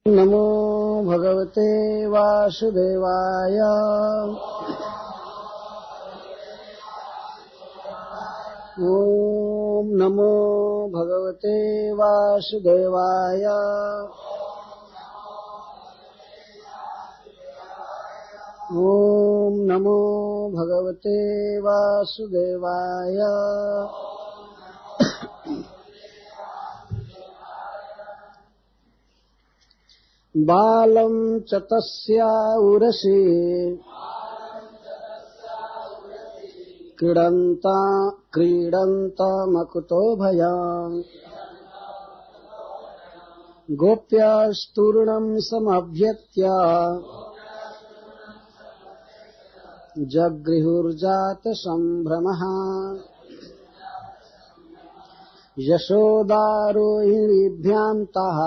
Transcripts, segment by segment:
नमो भगवते वासुदेवाय। ओम नमो भगवते वासुदेवाय। ओम नमो भगवते वासुदेवाय। बालं च तस्या उरसी क्रीडन्तमकुतो भयाम् गोप्यास्तूर्णं समभ्यत्य जगृहुर्जातसम्भ्रमः यशोदारोहिणीभ्यां ताः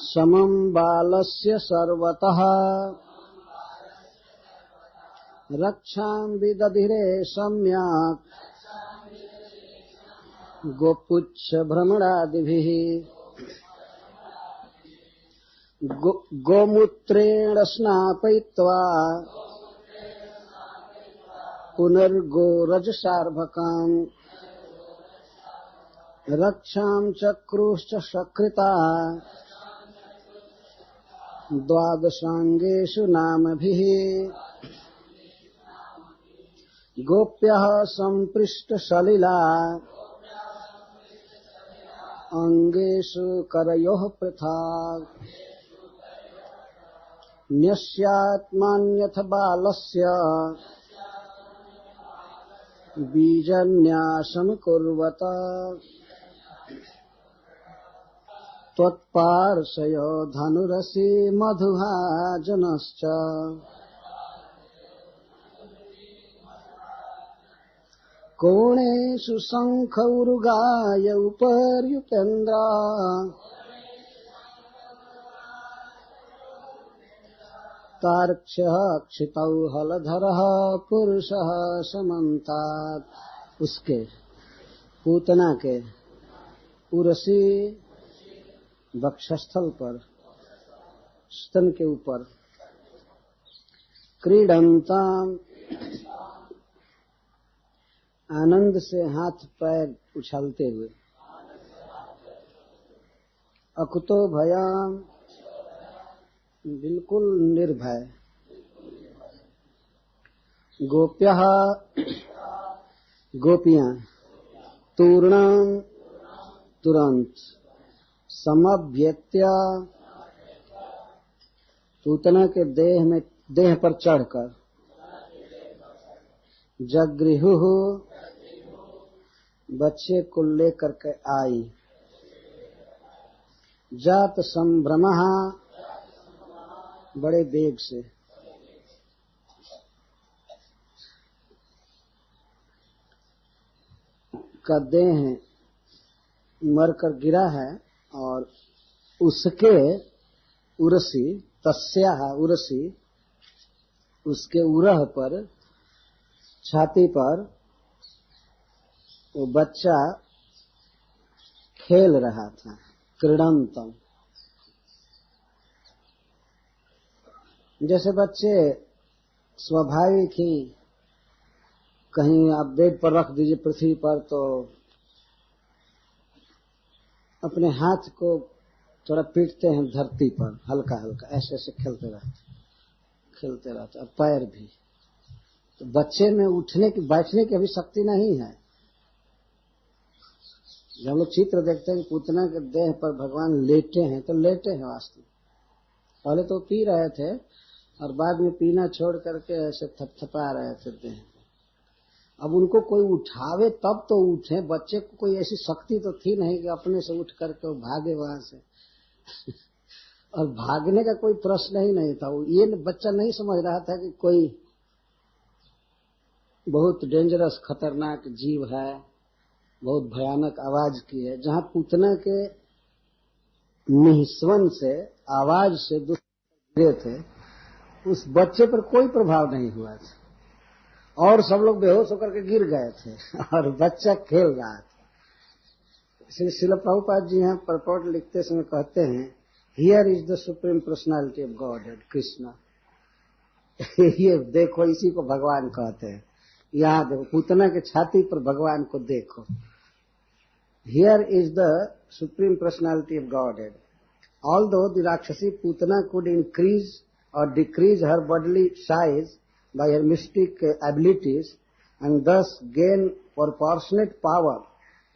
समं बालस्य सर्वतः रक्षां विदधिरे सम्यक् गोपुच्छ भ्रमणादिभिः गोमूत्रेण स्नापयित्वा पुनर्गोरजसार्भकाम् रक्षां चक्रुश्च सकृता द्वादशांगेषु नामभिः गोप्यः सम्पृष्टसलिला अंगेषु करयोः पृथक् न्यस्यात्मान्यथ बालस्य बीजन्यासं कुर्वत त्वत्पार्श्वयो धनुरसि मधुभाजनश्च कोणेषु शङ्खौरुगाय उपर्युपेन्द्रा तार्क्ष्यः क्षितौ हलधरः पुरुषः समन्तात्। उसके पूतना के उर्वशी वक्षस्थल पर स्तन के ऊपर क्रीडंताम आनंद से हाथ पैर उछलते हुए अकुतो भयाम बिल्कुल निर्भय गोप्यः गोपियां तूर्णम तुरंत समभ्यत्या पूतना के देह पर चढ़कर जगृहुः बच्चे को लेकर के आई जात संभ्रमः बड़े वेग से का देह मरकर गिरा है और उसके उरसी तस्याः उरसी उसके उरह पर छाती पर वो बच्चा खेल रहा था क्रीडंतम। जैसे बच्चे स्वाभाविक ही कहीं आप बेड पर रख दीजिए पृथ्वी पर तो अपने हाथ को थोड़ा पीटते हैं धरती पर हल्का हल्का ऐसे ऐसे खेलते रहते और पैर भी। तो बच्चे में उठने की बैठने की अभी शक्ति नहीं है। जब हम लोग चित्र देखते हैं कि पूतना के देह पर भगवान लेटे हैं तो लेटे हैं वास्तव में। पहले तो पी रहे थे और बाद में पीना छोड़ करके ऐसे थपथपा रहे थे देह। अब उनको कोई उठावे तब तो उठे। बच्चे को कोई ऐसी शक्ति तो थी नहीं कि अपने से उठ करके वो भागे वहां से और भागने का कोई प्रश्न ही नहीं था। ये बच्चा नहीं समझ रहा था कि कोई बहुत डेंजरस खतरनाक जीव है, बहुत भयानक आवाज की है। जहां पूतना के निस्वन से आवाज से गिरे थे उस बच्चे पर कोई प्रभाव नहीं हुआ था और सब लोग बेहोश होकर के गिर गए थे और बच्चा खेल रहा था। श्री शिल प्रभुपाद जी यहाँ परपोर्ट लिखते समय कहते हैं, here is the supreme personality of God head Krishna. ये देखो, इसी को भगवान कहते हैं। यहाँ देखो, पूतना के छाती पर भगवान को देखो। Here is the supreme personality of God head. Although the Rakshasi Putana could increase or decrease her bodily size by her mystic abilities and thus gain proportionate power,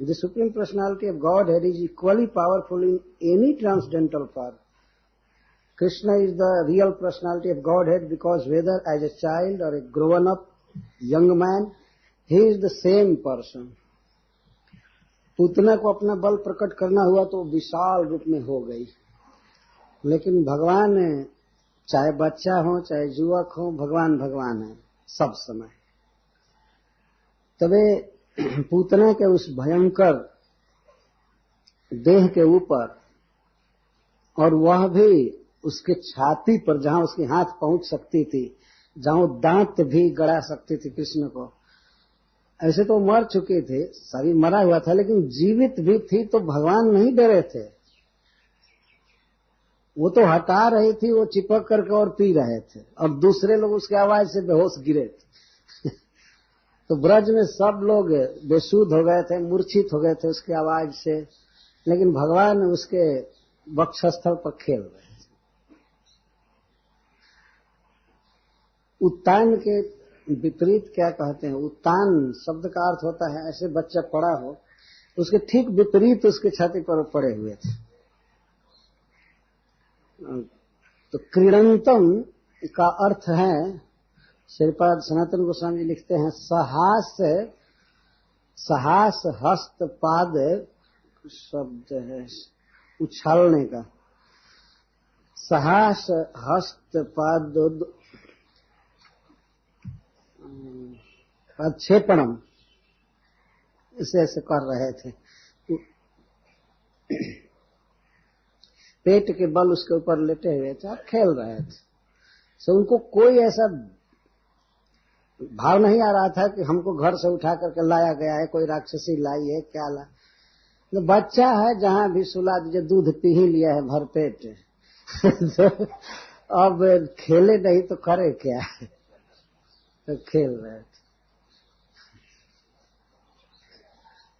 the Supreme Personality of Godhead is equally powerful in any transcendental form. Krishna is the real personality of Godhead because whether as a child or a grown-up young man, he is the same person. Putana को अपना बल प्रकट करना हुआ तो विशाल रूप में हो गई, लेकिन भगवान चाहे बच्चा हो चाहे युवक हो, भगवान भगवान है सब समय। तबे पूतना के उस भयंकर देह के ऊपर, और वह भी उसके छाती पर जहां उसकी हाथ पहुंच सकती थी, जहां दांत भी गड़ा सकती थी कृष्ण को। ऐसे तो मर चुके थे, सभी मरा हुआ था, लेकिन जीवित भी थी तो भगवान नहीं डरे थे। वो तो हटा रही थी, वो चिपक करके और पी रहे थे, और दूसरे लोग उसके आवाज से बेहोश गिरे थे। तो ब्रज में सब लोग बेसुध हो गए थे, मूर्छित हो गए थे उसकी आवाज से, लेकिन भगवान उसके वक्षस्थल पर खेल रहे थे। उत्तान के विपरीत क्या कहते हैं? उत्तान शब्द का अर्थ होता है ऐसे बच्चा पड़ा हो, उसके ठीक विपरीत उसके छाती पर पड़े हुए थे। तो क्रीडंतम का अर्थ है, श्रीपाद सनातन गोस्वामी जी लिखते हैं, सहास हस्त पाद शब्द है उछालने का, सहास हस्त पाद क्षेपणम, इसे ऐसे कर रहे थे। पेट के बल उसके ऊपर लेटे हुए थे और खेल रहे थे। सो उनको कोई ऐसा भाव नहीं आ रहा था कि हमको घर से उठा करके लाया गया है, कोई राक्षसी लाई है, क्या ला। तो बच्चा है, जहां भी सुला दीजिए, दूध पी ही लिया है भर पेट। तो अब खेले नहीं तो करे क्या, तो खेल रहे थे।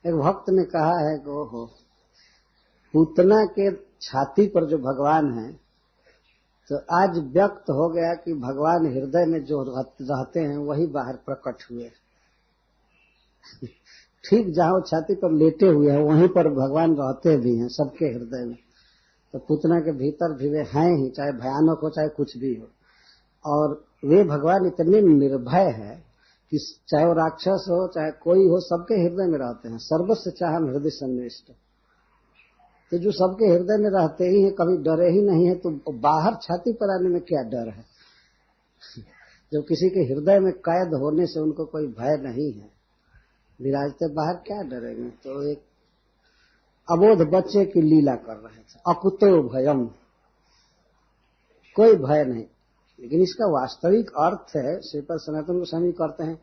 एक भक्त ने कहा है कि ओहो, पूतना के छाती पर जो भगवान है, तो आज व्यक्त हो गया कि भगवान हृदय में जो रहते हैं वही बाहर प्रकट हुए। ठीक जहां वो छाती पर लेटे हुए हैं वहीं पर भगवान रहते भी हैं सबके हृदय में। तो पूतना के भीतर भी वे हैं ही, चाहे भयानक हो चाहे कुछ भी हो। और वे भगवान इतने निर्भय है कि चाहे वो राक्षस हो चाहे कोई हो, सबके हृदय में रहते हैं। सर्वस्व चाहम हृदय सन्निष्ट, तो जो सबके हृदय में रहते ही हैं, कभी डरे ही नहीं है, तो बाहर छाती पर आने में क्या डर है? जब किसी के हृदय में कैद होने से उनको कोई भय नहीं है, विराजते बाहर क्या डरेंगे? तो एक अबोध बच्चे की लीला कर रहे थे। अकुतो भयम, कोई भय नहीं। लेकिन इसका वास्तविक अर्थ है, श्रीपद सनातन गोस्वामी करते हैं,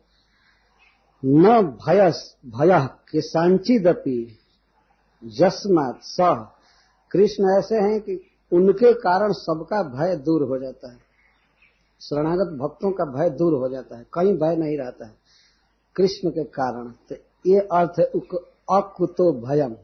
न भय के सांचिदपि जस्मात सह। कृष्ण ऐसे हैं कि उनके कारण सबका भय दूर हो जाता है, शरणागत भक्तों का भय दूर हो जाता है, कहीं भय नहीं रहता है कृष्ण के कारण। तो ये अर्थ है अकुतो भयम,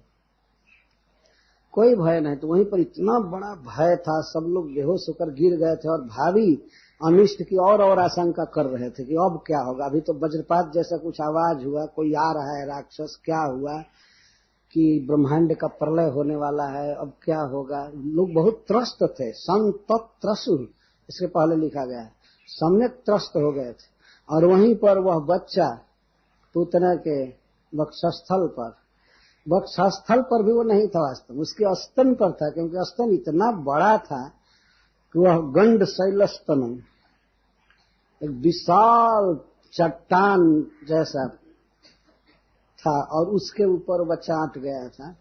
कोई भय नहीं। तो वहीं पर इतना बड़ा भय था, सब लोग बेहोश होकर गिर गए थे और भावी अनिष्ट की और आशंका कर रहे थे कि अब क्या होगा। अभी तो वज्रपात जैसा कुछ आवाज हुआ, कोई आ रहा है राक्षस, क्या हुआ कि ब्रह्मांड का प्रलय होने वाला है, अब क्या होगा। लोग बहुत त्रस्त थे, संतत्रसु इसके पहले लिखा गया है, सम्यक त्रस्त हो गए थे। और वहीं पर वह बच्चा पूतना के वक्षस्थल पर भी वो नहीं था वास्तव, उसके स्तन पर था, क्योंकि स्तन इतना बड़ा था कि वह गंड शैलस्तनम, एक विशाल चट्टान जैसा था, और उसके ऊपर बच्चा आट गया था,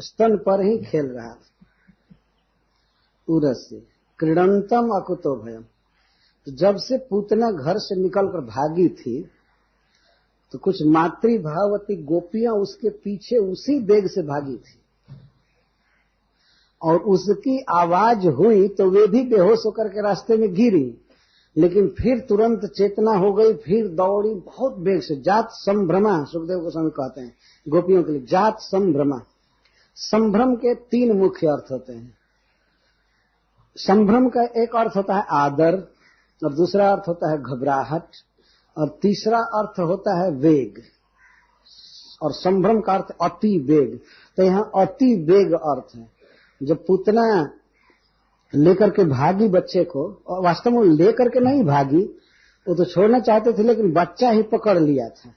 स्तन पर ही खेल रहा था उरस्य क्रीडंतम अकुतो भयम। तो जब से पूतना घर से निकलकर भागी थी, तो कुछ मातृभावती गोपियां उसके पीछे उसी वेग से भागी थी, और उसकी आवाज हुई तो वे भी बेहोश होकर के रास्ते में गिरी, लेकिन फिर तुरंत चेतना हो गई, फिर दौड़ी बहुत वेग से। जात संभ्रमा, सुखदेव गोस्वामी कहते हैं गोपियों के लिए जात संभ्रमा। संभ्रम के 3 मुख्य अर्थ होते हैं। संभ्रम का एक अर्थ होता है आदर, और दूसरा अर्थ होता है घबराहट, और तीसरा अर्थ होता है वेग। और संभ्रम का अर्थ अति वेग, तो यहाँ अति वेग अर्थ है। जब पूतना लेकर के भागी बच्चे को, और वास्तव में लेकर के नहीं भागी, वो तो छोड़ना चाहते थे, लेकिन बच्चा ही पकड़ लिया था।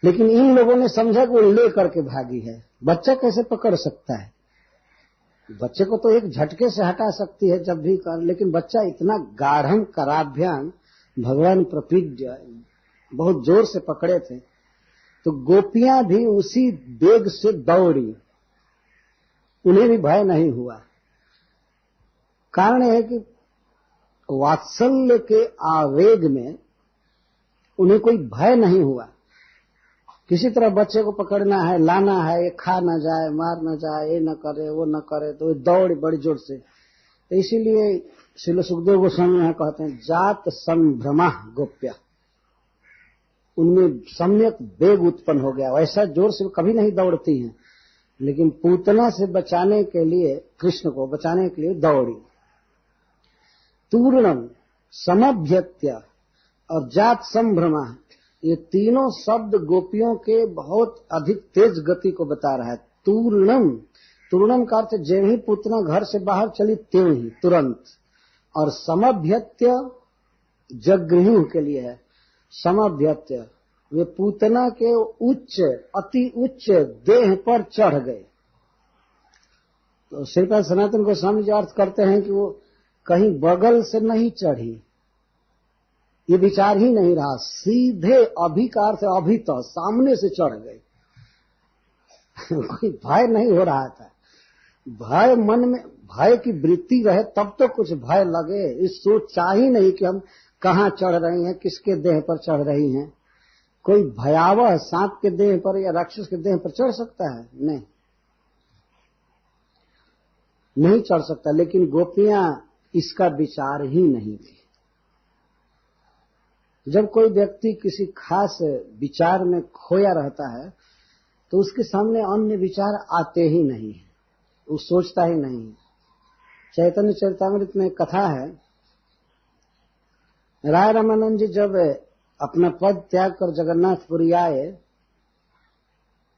लेकिन इन लोगों ने समझा कि वो लेकर के भागी है, बच्चा कैसे पकड़ सकता है? बच्चे को तो एक झटके से हटा सकती है जब भी कर, लेकिन बच्चा इतना गाढ़म कराभ्याम भगवान प्रपीड्य बहुत जोर से पकड़े थे। तो गोपियां भी उसी वेग से दौड़ी, उन्हें भी भय नहीं हुआ। कारण यह है कि वात्सल्य के आवेग में उन्हें कोई भय नहीं हुआ। किसी तरह बच्चे को पकड़ना है, लाना है, ये खा न जाए, मार न जाए, ये न करे, वो न करे, तो दौड़ बड़ी जोर से। तो इसीलिए श्रील सुखदेव गोस्वामी यहाँ कहते हैं जात संभ्रमा गोप्या, उनमें सम्यक वेग उत्पन्न हो गया। वैसा जोर से कभी नहीं दौड़ती हैं, लेकिन पूतना से बचाने के लिए, कृष्ण को बचाने के लिए दौड़ी। तूर्णम, समभ्यत्य और जात संभ्रमा, ये तीनों शब्द गोपियों के बहुत अधिक तेज गति को बता रहा है। तूर्णम, तूर्णम का अर्थ जब ही पूतना घर से बाहर चली त्यों ही, तुरंत। और समभ्यत्य जगृहु के लिए है। समभ्यत्य, वे पूतना के उच्च, अति उच्च देह पर चढ़ गए। तो श्रीपाद सनातन गोस्वामी जी अर्थ करते हैं कि वो कहीं बगल से नहीं चढ़ी, ये विचार ही नहीं रहा, सीधे अभिकार से अभी तो सामने से चढ़ गए। कोई भय नहीं हो रहा था। भय मन में, भय की वृत्ति रहे तब तो कुछ भय लगे। इस सोचा ही नहीं कि हम कहाँ चढ़ रही हैं, किसके देह पर चढ़ रही हैं। कोई भयावह सांप के देह पर या राक्षस के देह पर चढ़ सकता है? नहीं चढ़ सकता। लेकिन गोपियां इसका विचार ही नहीं थी। जब कोई व्यक्ति किसी खास विचार में खोया रहता है तो उसके सामने अन्य विचार आते ही नहीं है, वो सोचता ही नहीं है। चैतन्य चरितामृत में कथा है, राय रामानंद जी जब अपना पद त्याग कर जगन्नाथपुरी आए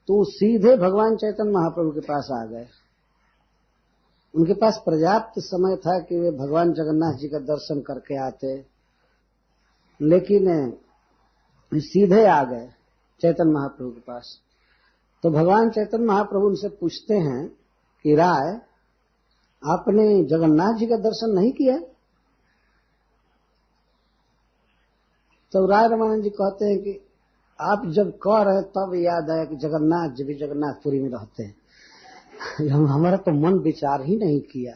तो सीधे भगवान चैतन्य महाप्रभु के पास आ गए। उनके पास पर्याप्त समय था कि वे भगवान जगन्नाथ जी का दर्शन करके आते, लेकिन सीधे आ गए चैतन्य महाप्रभु के पास। तो भगवान चैतन्य महाप्रभु उनसे पूछते हैं कि राय, आपने जगन्नाथ जी का दर्शन नहीं किया? तो राय रामानंद जी कहते हैं कि आप जब कह रहे तब याद आया कि जगन्नाथ जी भी जगन्नाथपुरी में रहते हैं। हमारा तो मन विचार ही नहीं किया।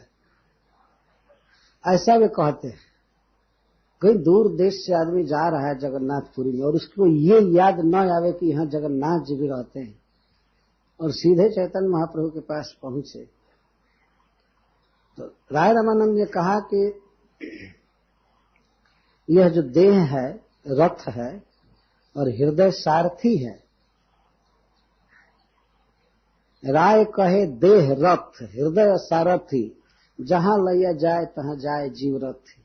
ऐसा वे कहते हैं। कहीं दूर देश से आदमी जा रहा है जगन्नाथपुरी में और उसको ये याद न आवे कि यहाँ जगन्नाथ जी भी रहते हैं, और सीधे चैतन्य महाप्रभु के पास पहुंचे। तो राय रामानंद ने कहा कि यह जो देह है रथ है और हृदय सारथी है। राय कहे देह रथ, हृदय सारथी, जहां लिया जाए तहां जाए जीव रथी।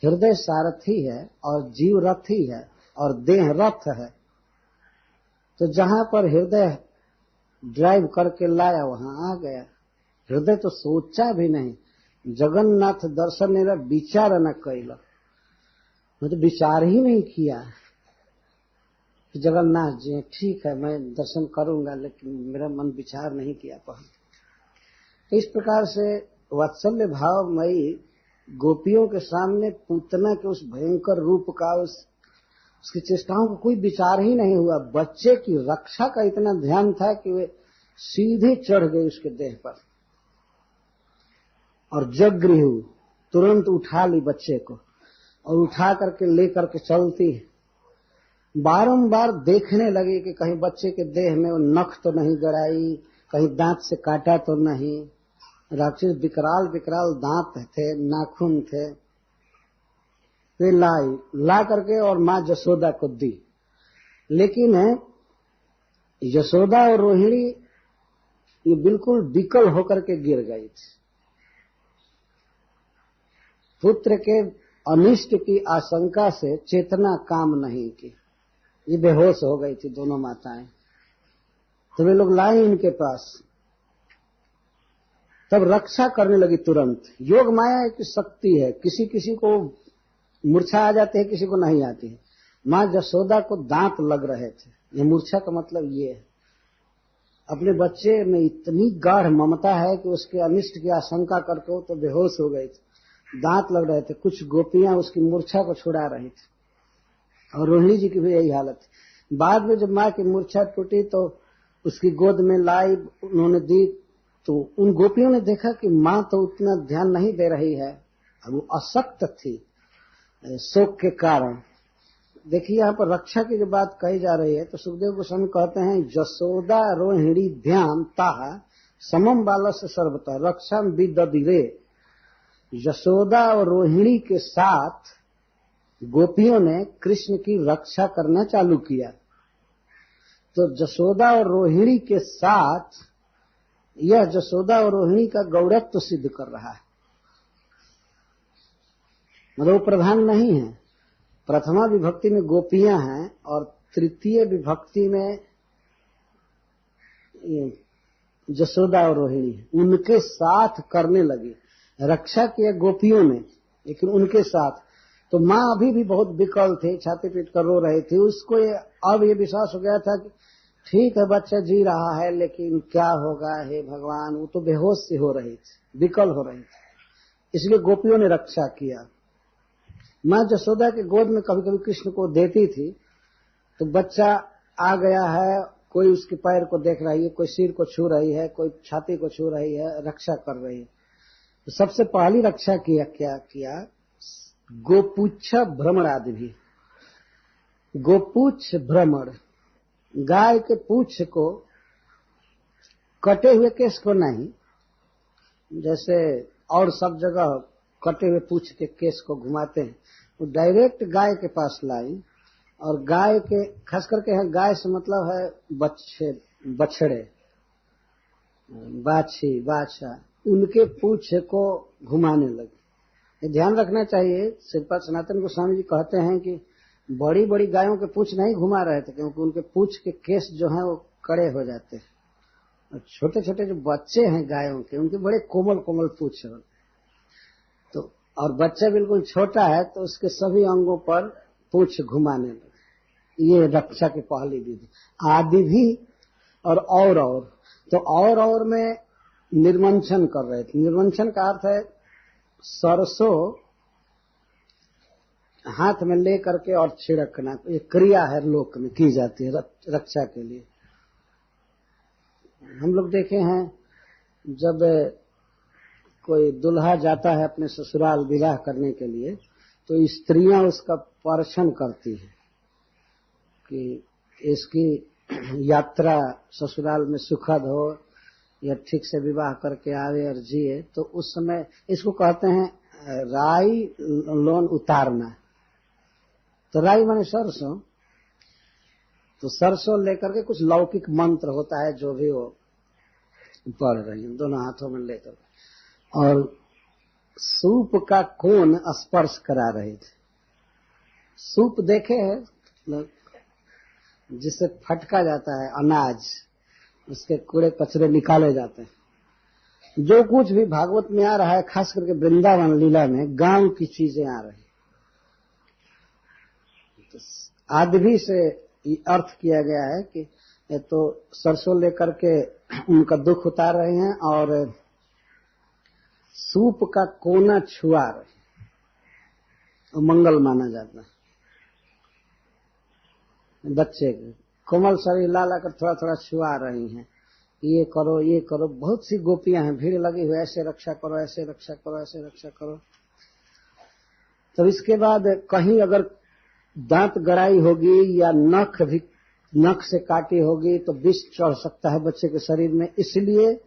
हृदय सारथी है और जीव रथी है और देह रथ है। तो जहां पर हृदय ड्राइव करके लाया वहां आ गया। हृदय तो सोचा भी नहीं, जगन्नाथ दर्शन मेरा विचार न कैला, मैं तो विचार ही नहीं किया कि जगन्नाथ जी ठीक है मैं दर्शन करूंगा, लेकिन मेरा मन विचार नहीं किया पहले। तो इस प्रकार से वात्सल्य भावमयी गोपियों के सामने पूतना के उस भयंकर रूप का, उसकी चेष्टाओं को कोई विचार ही नहीं हुआ। बच्चे की रक्षा का इतना ध्यान था कि वे सीधे चढ़ गए उसके देह पर और जगृहु, तुरंत उठा ली बच्चे को और उठा करके ले करके चलती। बारंबार देखने लगी कि कहीं बच्चे के देह में वो नख तो नहीं गड़ाई, कहीं दांत से काटा तो नहीं। राक्षस विकराल विकराल दांत थे, नाखून थे। वे ला करके और माँ यशोदा को दी। लेकिन यशोदा और रोहिणी ये बिल्कुल विकल होकर के गिर गई थी। पुत्र के अनिष्ट की आशंका से चेतना काम नहीं की, ये बेहोश हो गई थी दोनों माताएं। तो वे लोग लाए इनके पास, तब रक्षा करने लगी तुरंत। योग माया की शक्ति है, किसी किसी को मूर्छा आ जाती है, किसी को नहीं आती है। माँ यशोदा को दांत लग रहे थे। ये मूर्छा का मतलब ये है, अपने बच्चे में इतनी गाढ़ ममता है कि उसके अनिष्ट की आशंका करके वो तो बेहोश हो गई थी, दांत लग रहे थे। कुछ गोपियां उसकी मूर्छा को छुड़ा रही थी, और रोहिणी जी की भी यही हालत थी। बाद में जब माँ की मूर्छा टूटी तो उसकी गोद में लाई, उन्होंने दी, तो उन गोपियों ने देखा कि माँ तो उतना ध्यान नहीं दे रही है, और वो अशक्त थी शोक के कारण। देखिए यहाँ पर रक्षा की जो बात कही जा रही है, तो सुखदेव गोस्वामी कहते हैं यशोदा रोहिणी ध्यान ताह समम बालस सर्वतः रक्षा विदधिरे। यशोदा और रोहिणी के साथ गोपियों ने कृष्ण की रक्षा करना चालू किया। तो यशोदा और रोहिणी के साथ यह यशोदा और रोहिणी का गौरत्व सिद्ध कर रहा है। मतलब प्रधान नहीं है। प्रथमा विभक्ति में गोपियां हैं और तृतीय विभक्ति में यशोदा और रोहिणी, उनके साथ करने लगी। रक्षा किया गोपियों ने, लेकिन उनके साथ। तो माँ अभी भी बहुत विकल थी, छाती पीट कर रो रही थी। उसको अब ये विश्वास हो गया था कि ठीक है बच्चा जी रहा है, लेकिन क्या होगा हे भगवान। वो तो बेहोश सी हो रही थी, विकल हो रही थी, इसलिए गोपियों ने रक्षा किया। माँ यशोदा के गोद में कभी कभी कृष्ण को देती थी, तो बच्चा आ गया है, कोई उसके पैर को देख रही है, कोई सिर को छू रही है, कोई छाती को छू रही है, रक्षा कर रही है। तो सबसे पहली रक्षा क्या किया, गोपुच्छ भ्रमण आदि भी। गोपुच्छ भ्रमण, गाय के पूछ को, कटे हुए केस को नहीं, जैसे और सब जगह कटे हुए पूछ के केस को घुमाते हैं, वो डायरेक्ट गाय के पास लाई। और गाय के, खास करके है गाय से मतलब है बछड़े, बाछी, बाछा, उनके पूछ को घुमाने लगे। ध्यान रखना चाहिए, श्रीपाद सनातन गोस्वामी जी कहते हैं कि बड़ी बड़ी गायों के पूछ नहीं घुमा रहे थे, क्योंकि उनके पूछ के केस जो हैं वो कड़े हो जाते हैं। और छोटे छोटे जो बच्चे हैं गायों के, उनके बड़े कोमल कोमल पूछ होते। तो और बच्चा बिल्कुल छोटा है, तो उसके सभी अंगों पर पूछ घुमाने लगे। ये रक्षा की पहली विधि। आदि भी और तो और में निर्वंशन कर रहे थे। निर्वंशन का अर्थ है सरसों हाथ में ले करके और छिड़कना। ये क्रिया है लोक में की जाती है रक्षा के लिए। हम लोग देखे हैं जब कोई दुल्हा जाता है अपने ससुराल विवाह करने के लिए, तो स्त्रियां उसका परीक्षण करती हैं कि इसकी यात्रा ससुराल में सुखद हो या ठीक से विवाह करके आवे और जिए। तो उस समय इसको कहते हैं राई लोन उतारना। तो राई माने सरसों, तो सरसों लेकर के कुछ लौकिक मंत्र होता है जो भी वो पढ़ रही है दोनों हाथों में लेकर, और सूप का कोन स्पर्श करा रहे थे। सूप देखे हैं जिससे फटका जाता है अनाज, उसके कूड़े कचरे निकाले जाते हैं। जो कुछ भी भागवत में आ रहा है, खास करके वृंदावन लीला में गांव की चीजें आ रही। तो आदि से अर्थ किया गया है कि ये तो सरसों लेकर के उनका दुख उतार रहे हैं और सूप का कोना छुआ रहे, और मंगल माना जाता है। बच्चे के कोमल शरीर ला कर थोड़ा थोड़ा छुआ रही हैं, ये करो ये करो। बहुत सी गोपियां हैं, भीड़ लगी हुई, ऐसे रक्षा करो, ऐसे रक्षा करो, ऐसे रक्षा करो। तो इसके बाद कहीं अगर दांत गड़ाई होगी या नख से काटी होगी तो विष चढ़ सकता है बच्चे के शरीर में, इसलिए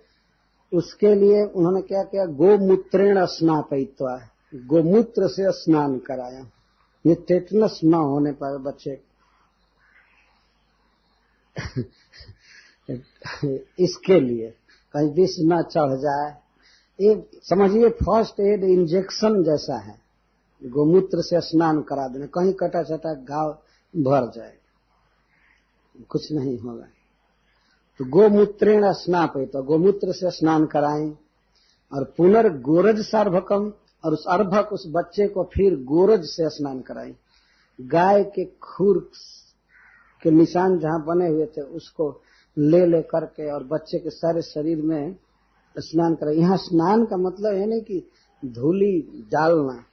उसके लिए उन्होंने क्या किया, गोमूत्रेण स्नापयित्वा, गोमूत्र से स्नान कराया, ये टेटनस न होने पाए बच्चे इसके लिए कहीं विष न चढ़ जाए। ये समझिए फर्स्ट एड इंजेक्शन जैसा है, गोमूत्र से स्नान करा देना, कहीं कटा चटा घाव भर जाए कुछ नहीं होगा। तो गोमूत्रेण स्नापयित, तो गोमूत्र से स्नान कराएं। और पुनर्गोरज सार्भकम, और उस अर्भक उस बच्चे को फिर गोरज से स्नान कराएं। गाय के खुर के निशान जहां बने हुए थे उसको ले करके और बच्चे के सारे शरीर में स्नान कराएं। यहाँ स्नान का मतलब है नहीं कि धूली डालना,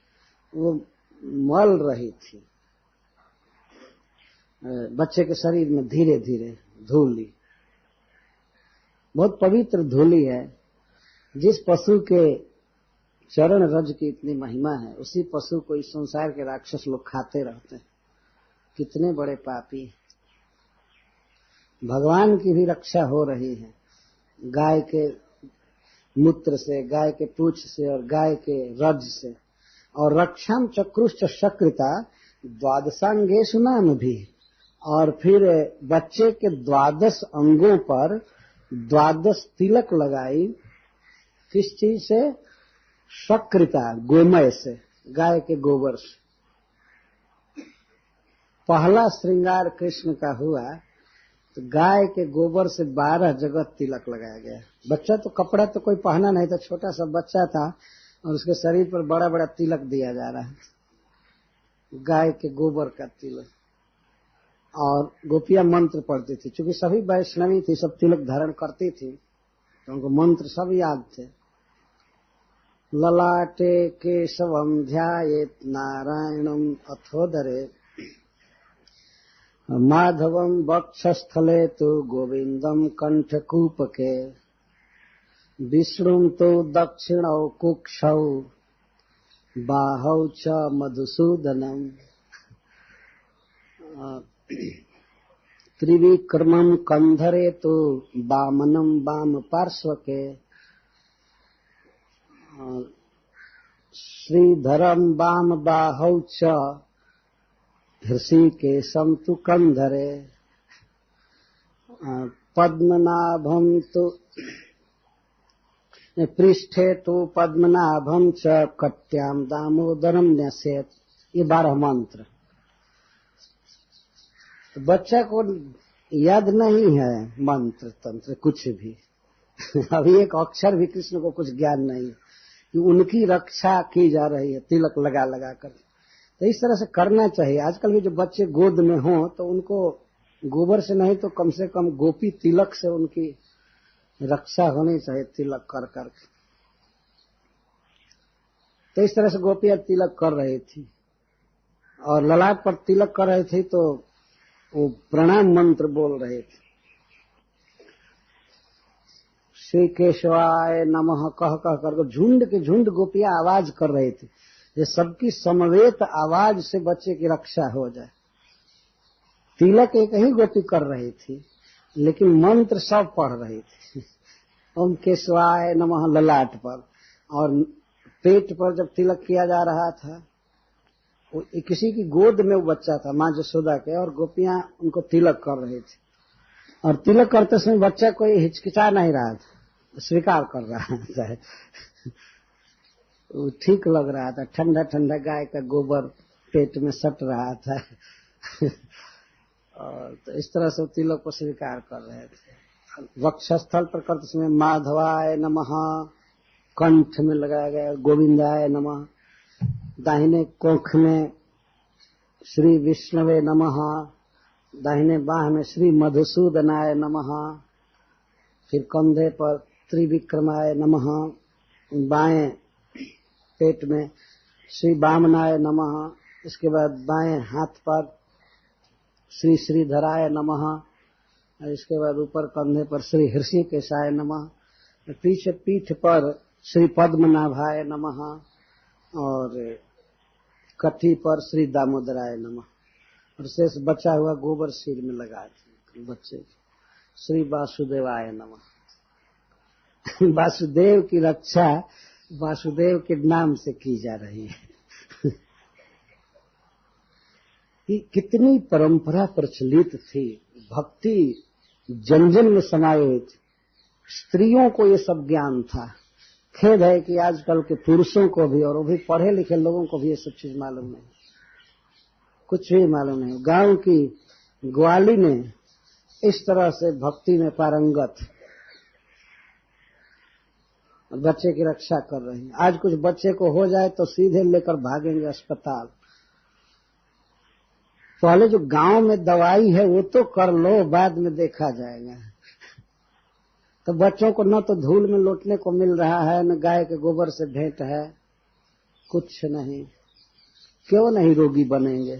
वो मल रही थी बच्चे के शरीर में धीरे धीरे धूली, बहुत पवित्र धूली है। जिस पशु के चरण रज की इतनी महिमा है, उसी पशु को इस संसार के राक्षस लोग खाते रहते हैं। कितने बड़े पापी। भगवान की भी रक्षा हो रही है गाय के मूत्र से, गाय के पूंछ से और गाय के रज से। और रक्षाम चक्रुश्च शक्रिता द्वादशांगेषु नाम भी, और फिर बच्चे के 12 अंगों पर 12 तिलक लगाई। किस चीज से? शक्रिता, गोमय से, गाय के गोबर से। पहला श्रृंगार कृष्ण का हुआ तो गाय के गोबर से 12 जगह तिलक लगाया गया। बच्चा तो कपड़ा तो कोई पहना नहीं था, छोटा सा बच्चा था और उसके शरीर पर बड़ा बड़ा तिलक दिया जा रहा है, गाय के गोबर का तिलक। और गोपियां मंत्र पढ़ती थी, क्योंकि सभी वैष्णवी थी, सब तिलक धारण करती थी, तो उनको मंत्र सब याद थे। ललाटे केशवम ध्यायेत् नारायणम अथोदरे, माधवम वक्षस्थले तो गोविंदम कंठकूपके, विष्णुम तो दक्षिणौ कुक्षौ, बाहौ च मधुसूदनम, त्रिविक्रमम कंधरे तो वामनम वाम पार्श्वके, श्रीधरम वाम बाहौ च हृषिकेशम तु कंधरे, पद्मनाभम तो पृष्ठे तो पद्मनाभम च कट्याम दामोदरम न्यसेत। ये 12 मंत्र। तो बच्चा को याद नहीं है मंत्र तंत्र कुछ भी अभी एक अक्षर भी कृष्ण को कुछ ज्ञान नहीं कि उनकी रक्षा की जा रही है तिलक लगा लगा कर। तो इस तरह से करना चाहिए। आजकल के जो बच्चे गोद में हों तो उनको गोबर से नहीं तो कम से कम गोपी तिलक से उनकी रक्षा होनी चाहिए, तिलक कर करके। तो इस तरह से गोपियां तिलक कर रही थी और ललाट पर तिलक कर रही थी, तो वो प्रणाम मंत्र बोल रहे थे। श्री केशवाय नमः कह कह कर झुंड के झुंड गोपियां आवाज कर रही थी, ये सबकी समवेत आवाज से बच्चे की रक्षा हो जाए। तिलक एक ही गोपी कर रही थी, लेकिन मंत्र सब पढ़ रही थी। ओम केशवाय नमः ललाट पर, और पेट पर जब तिलक किया जा रहा था, वो किसी की गोद में वो बच्चा था, माँ जसोदा के, और गोपियां उनको तिलक कर रही थी। और तिलक करते समय बच्चा कोई हिचकिचा नहीं रहा था, स्वीकार कर रहा था। वो ठीक लग रहा था, ठंडा ठंडा गाय का गोबर पेट में सट रहा था। और तो इस तरह से तिलक को स्वीकार कर रहे थे। वक्षस्थल पर करते समय माधवाय नमः कंठ में लगाया गया, गोविंदाय नमः। दाहिने कोख में श्री विष्णवे नमः, दाहिने बाह में श्री मधुसूदनाय नमः, फिर कंधे पर त्रिविक्रमाय नमः, बाएं पेट में श्री वामनाय नमः, इसके बाद बाएं हाथ पर श्री श्रीधराय नमः, और इसके बाद ऊपर कंधे पर श्री हृषिकेशाय नमः, पीछे पीठ पर श्री पद्मनाभाय नमः, और कटी पर श्री दामोदराय नमः। और शेष बचा हुआ गोबर सिर में लगा बच्चे। श्री वासुदेवाय नमः। वासुदेव की रक्षा वासुदेव के नाम से की जा रही है। कि कितनी परंपरा प्रचलित थी, भक्ति जन जन में समाई हुई थी। स्त्रियों को ये सब ज्ञान था। खेद है कि आजकल के पुरुषों को भी, और वो भी पढ़े लिखे लोगों को भी ये सब चीज मालूम नहीं, कुछ भी मालूम नहीं। गांव की ग्वाली ने इस तरह से भक्ति में पारंगत बच्चे की रक्षा कर रही है। आज कुछ बच्चे को हो जाए तो सीधे लेकर भागेंगे अस्पताल। पहले जो गांव में दवाई है वो तो कर लो, बाद में देखा जाएगा। तो बच्चों को न तो धूल में लौटने को मिल रहा है, न गाय के गोबर से भेंट है, कुछ नहीं। क्यों नहीं रोगी बनेंगे?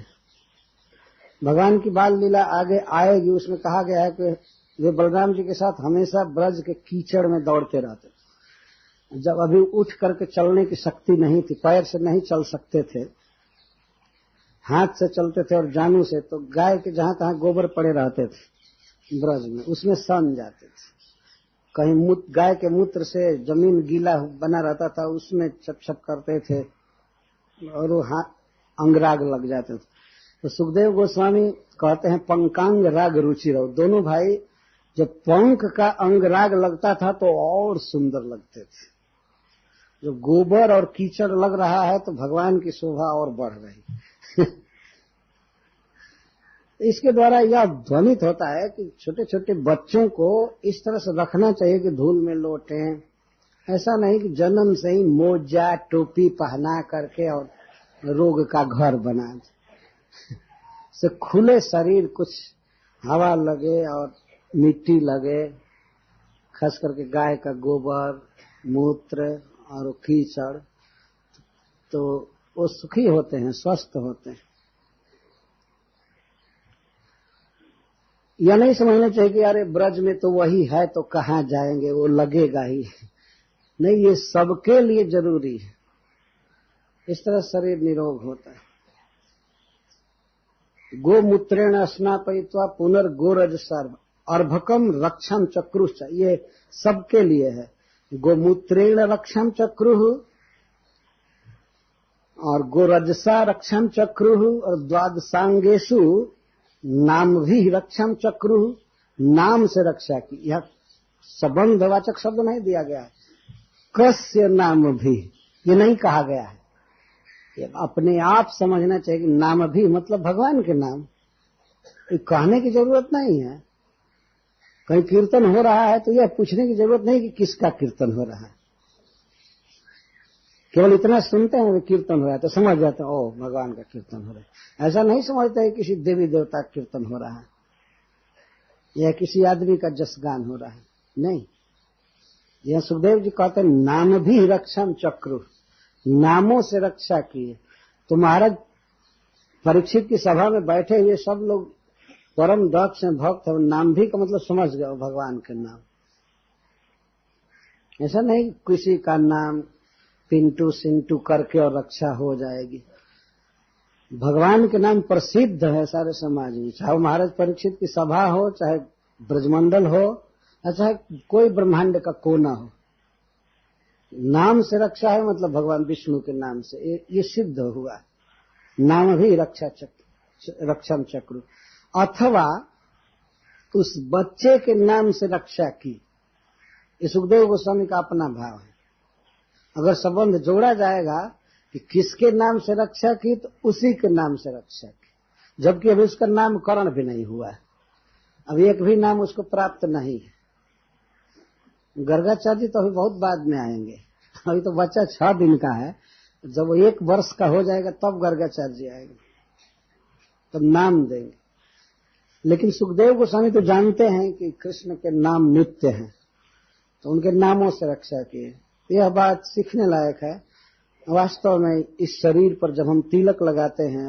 भगवान की बाल लीला आगे आएगी, उसमें कहा गया है कि वे बलराम जी के साथ हमेशा ब्रज के कीचड़ में दौड़ते रहते। जब अभी उठ करके चलने की शक्ति नहीं थी, पैर से नहीं चल सकते थे, हाथ से चलते थे और जानू से, तो गाय के जहां तहां गोबर पड़े रहते थे ब्रज में, उसमें सन जाते थे। कहीं गाय के मूत्र से जमीन गीला बना रहता था, उसमें छप छप करते थे और वो अंगराग लग जाते थे। तो सुखदेव गोस्वामी कहते हैं पंकांग राग रुचि रहो। दोनों भाई जब पंख का अंगराग लगता था तो और सुंदर लगते थे। जब गोबर और कीचड़ लग रहा है तो भगवान की शोभा और बढ़ रही। इसके द्वारा यह ध्वनित होता है कि छोटे छोटे बच्चों को इस तरह से रखना चाहिए कि धूल में लौटें। ऐसा नहीं कि जन्म से ही मोजा टोपी पहना करके और रोग का घर बना दे। से खुले शरीर, कुछ हवा लगे और मिट्टी लगे, खास करके गाय का गोबर, मूत्र और कीचड़, तो वो सुखी होते हैं, स्वस्थ होते हैं। यह नहीं समझना चाहिए कि अरे ब्रज में तो वही है तो कहाँ जाएंगे, वो लगेगा ही। नहीं, ये सबके लिए जरूरी है। इस तरह शरीर निरोग होता है। गोमूत्रेण स्नापयित्वा पुनर्गोरज सर्व अर्भकम रक्षम चक्रुश्च, ये सबके लिए है। गोमूत्रेण रक्षम चक्रुः और गोरजसा रक्षम चक्रुः और द्वादशांगेषु नाम भी रक्षम चक्रुः, नाम से रक्षा की। यह संबंधवाचक शब्द नहीं दिया गया है। कस्य नाम भी, ये नहीं कहा गया है। ये अपने आप समझना चाहिए कि नाम भी मतलब भगवान के नाम। कहने की जरूरत नहीं है। कहीं कीर्तन हो रहा है तो यह पूछने की जरूरत नहीं कि किसका कीर्तन हो रहा है। केवल इतना सुनते हैं कीर्तन हो रहा है तो समझ जाते हैं ओ भगवान का कीर्तन हो रहा है। ऐसा नहीं समझते है किसी देवी देवता का कीर्तन हो रहा है या किसी आदमी का जसगान हो रहा है। नहीं, यह सुखदेव जी कहते हैं नाम भी रक्षम चक्रु, नामों से रक्षा किए। तो महाराज परीक्षित की सभा में बैठे हुए सब लोग परम दक्ष हैं, भक्त है। नाम भी का मतलब समझ गए भगवान के नाम। ऐसा नहीं किसी का नाम पिंटू सिंटू करके और रक्षा हो जाएगी। भगवान के नाम प्रसिद्ध है सारे समाज में, चाहे महाराज परीक्षित की सभा हो, चाहे ब्रजमंडल हो, चाहे कोई ब्रह्मांड का कोना हो। नाम से रक्षा है मतलब भगवान विष्णु के नाम से, ये सिद्ध हुआ। नाम भी रक्षम चक्र, अथवा उस बच्चे के नाम से रक्षा की। ये सुखदेव गोस्वामी का अपना भाव है। अगर संबंध जोड़ा जाएगा कि किसके नाम से रक्षा की तो उसी के नाम से रक्षा की, जबकि अभी उसका नामकरण भी नहीं हुआ है, अभी एक भी नाम उसको प्राप्त नहीं है। गर्गाचार्य जी तो अभी बहुत बाद में आएंगे, अभी तो बच्चा 6 दिन का है। जब वो 1 वर्ष का हो जाएगा तब गर्गाचार्य जी आएंगे, तब नाम देंगे। लेकिन सुखदेव गोस्वामी तो जानते हैं कि कृष्ण के नाम नित्य हैं, तो उनके नामों से रक्षा किए। यह बात सीखने लायक है। वास्तव में इस शरीर पर जब हम तिलक लगाते हैं,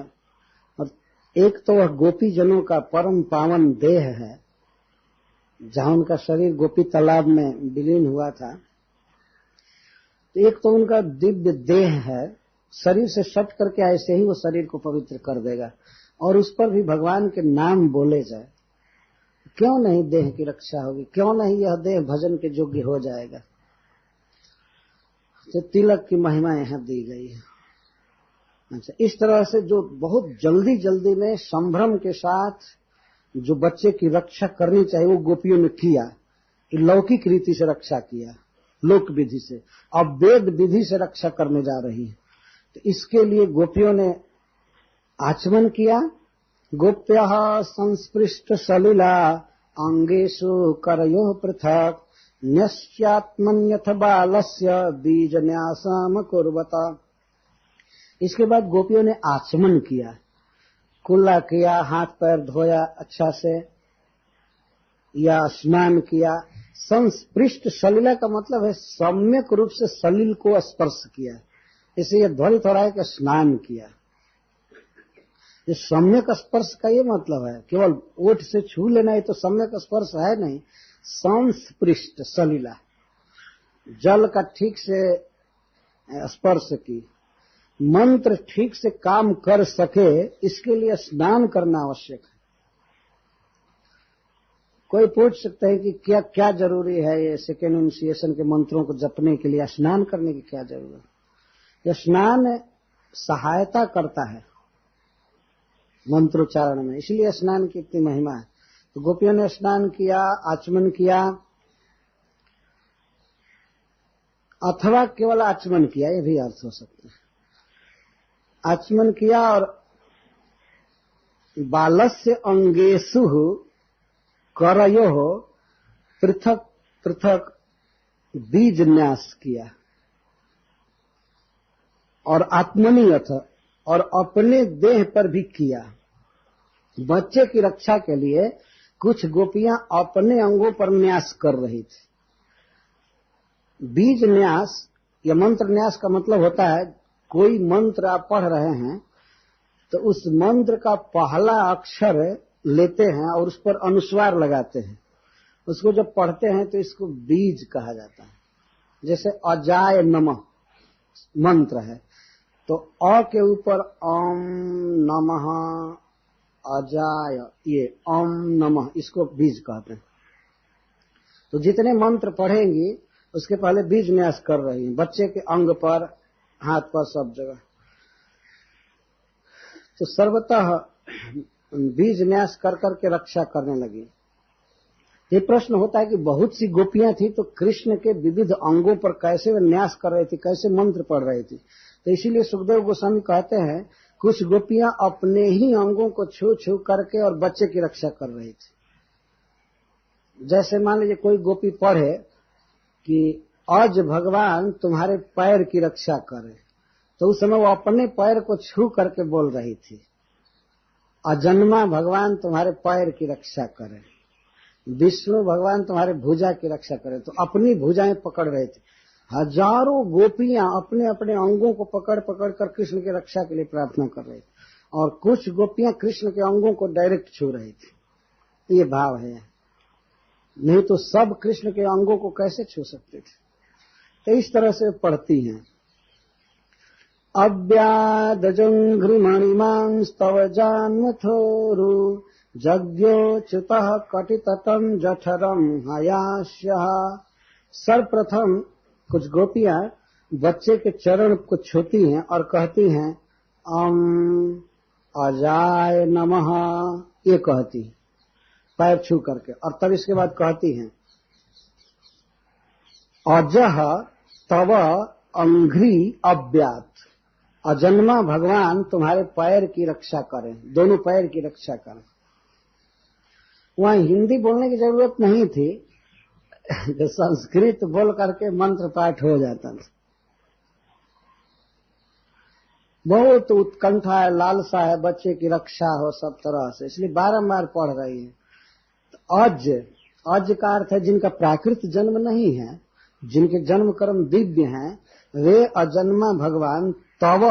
और एक तो वह गोपी जनों का परम पावन देह है, जहां उनका शरीर गोपी तालाब में विलीन हुआ था, तो एक तो उनका दिव्य देह है, शरीर से सट करके ऐसे ही वो शरीर को पवित्र कर देगा। और उस पर भी भगवान के नाम बोले जाए, क्यों नहीं देह की रक्षा होगी, क्यों नहीं यह देह भजन के योग्य हो जाएगा। तो तिलक की महिमा यहां दी गई है। अच्छा, इस तरह से जो बहुत जल्दी जल्दी में संभ्रम के साथ जो बच्चे की रक्षा करनी चाहिए वो गोपियों ने किया, कि लौकिक रीति से रक्षा किया, लोक विधि से, अब वेद विधि से रक्षा करने जा रही है। तो इसके लिए गोपियों ने आचमन किया। गोप्यः संस्पृष्ट सलिला अंगेषु करयोः पृथक् न्यस्यात्मन्यथ बालस्य बीजन्यासम कुर्वता। इसके बाद गोपियों ने आचमन किया, कुल्ला किया, हाथ पैर धोया अच्छा से, या स्नान किया। संस्पृष्ट सलिला का मतलब है सम्यक रूप से सलिल को स्पर्श किया, इसलिए ध्वनित हो रहा है कि स्नान किया। ये सम्यक स्पर्श का ये मतलब है, केवल ओठ से छू लेना ही तो सम्यक स्पर्श है नहीं। संस्पृष्ट सलिला, जल का ठीक से स्पर्श की, मंत्र ठीक से काम कर सके, इसके लिए स्नान करना आवश्यक है। कोई पूछ सकता है कि क्या क्या जरूरी है ये सेकेंड इनिशिएशन के मंत्रों को जपने के लिए, स्नान करने की क्या जरूरत है। यह स्नान सहायता करता है मंत्रोच्चारण में, इसलिए स्नान की इतनी महिमा है। तो गोपियों ने स्नान किया, आचमन किया, अथवा केवल आचमन किया, ये भी अर्थ हो सकता है। आचमन किया और बालस्य अंगेषु करयोः पृथक पृथक बीज न्यास किया, और आत्मनि अथ, और अपने देह पर भी किया। बच्चे की रक्षा के लिए कुछ गोपियां अपने अंगों पर न्यास कर रही थी। बीज न्यास या मंत्र न्यास का मतलब होता है, कोई मंत्र आप पढ़ रहे हैं तो उस मंत्र का पहला अक्षर लेते हैं और उस पर अनुस्वार लगाते हैं, उसको जब पढ़ते हैं तो इसको बीज कहा जाता है। जैसे अजाय नमः मंत्र है, तो अ के ऊपर ओम नमः अजाय, ये ओम नमः, इसको बीज कहते हैं। तो जितने मंत्र पढ़ेंगी उसके पहले बीज न्यास कर रही हैं, बच्चे के अंग पर, हाथ पर, सब जगह। तो सर्वतः बीज न्यास कर करके रक्षा करने लगी। ये प्रश्न होता है कि बहुत सी गोपियां थी तो कृष्ण के विविध अंगों पर कैसे वे न्यास कर रही थी, कैसे मंत्र पढ़ रही थी। तो इसीलिए सुखदेव गोस्वामी कहते हैं कुछ गोपियां अपने ही अंगों को छू छू करके और बच्चे की रक्षा कर रही थी। जैसे मान लीजिए कोई गोपी पढ़े कि आज भगवान तुम्हारे पैर की रक्षा करे, तो उस समय वो अपने पैर को छू करके बोल रही थी, अजन्मा भगवान तुम्हारे पैर की रक्षा करे, विष्णु भगवान तुम्हारे भुजा की रक्षा करे, तो अपनी भुजाएं पकड़ रहे थे। हजारों गोपियां अपने अपने अंगों को पकड़ पकड़ कर कृष्ण की रक्षा के लिए प्रार्थना कर रही थी, और कुछ गोपियां कृष्ण के अंगों को डायरेक्ट छू रही थी। ये भाव है, नहीं तो सब कृष्ण के अंगों को कैसे छू सकते थे। तो इस तरह से पढ़ती हैं। अव्यादजंघ्रिमणिमांस्तव जान्मथोरु जग्योच्युतः कटितटं जठरं हयास्यः। सर्वप्रथम कुछ गोपियां बच्चे के चरण को छूती हैं और कहती हैं अजाय नमः, ये कहती है पैर छू करके, और तब इसके बाद कहती हैं अजह तव अंघ्रि अव्यात, अजन्मा भगवान तुम्हारे पैर की रक्षा करें, दोनों पैर की रक्षा करें। वहां हिंदी बोलने की जरूरत नहीं थी, जो संस्कृत बोल करके मंत्र पाठ हो जाता था। बहुत उत्कंठा है, लालसा है, बच्चे की रक्षा हो सब तरह से, इसलिए बारंबार पढ़ रही है। अज का अर्थ है जिनका प्राकृत जन्म नहीं है, जिनके जन्म कर्म दिव्य हैं, वे अजन्मा भगवान तव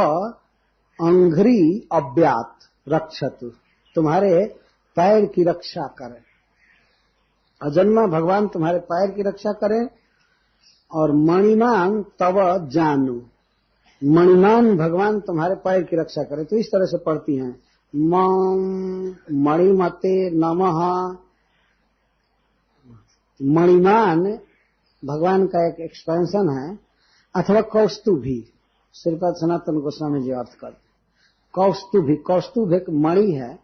अंघ्रि अव्यात रक्षतु, तुम्हारे पैर की रक्षा करें। अजन्मा भगवान तुम्हारे पैर की रक्षा करें, और मणिमान तव जानू, मणिमान भगवान तुम्हारे पैर की रक्षा करें। तो इस तरह से पढ़ती हैं मणिमते नमः। मणिमान भगवान का एक एक्सपेंशन है, अथवा कौस्तुभी, श्रीपद सनातन गोस्वामी जी अर्थ करते। कौस्तुभी, कौस्तुभ एक मणि है,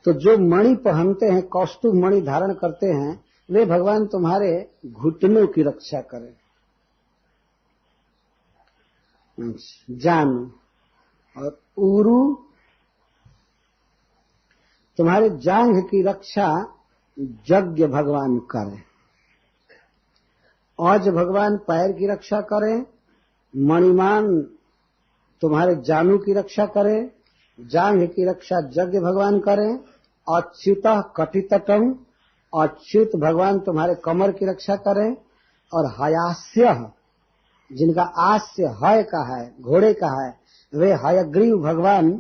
तो जो मणि पहनते हैं, कौस्तुभ मणि धारण करते हैं, वे भगवान तुम्हारे घुटनों की रक्षा करें। जानु और उरु, तुम्हारे जांघ की रक्षा यज्ञ भगवान करें। औज भगवान पैर की रक्षा करें। मणिमान तुम्हारे जानू की रक्षा करें। जांघ की रक्षा यज्ञ भगवान करें। अच्युतः कटितटम, अच्युत भगवान तुम्हारे कमर की रक्षा करें। और हयास्य, जिनका आस्य हय का है, घोड़े का है, वे हयग्रीव भगवान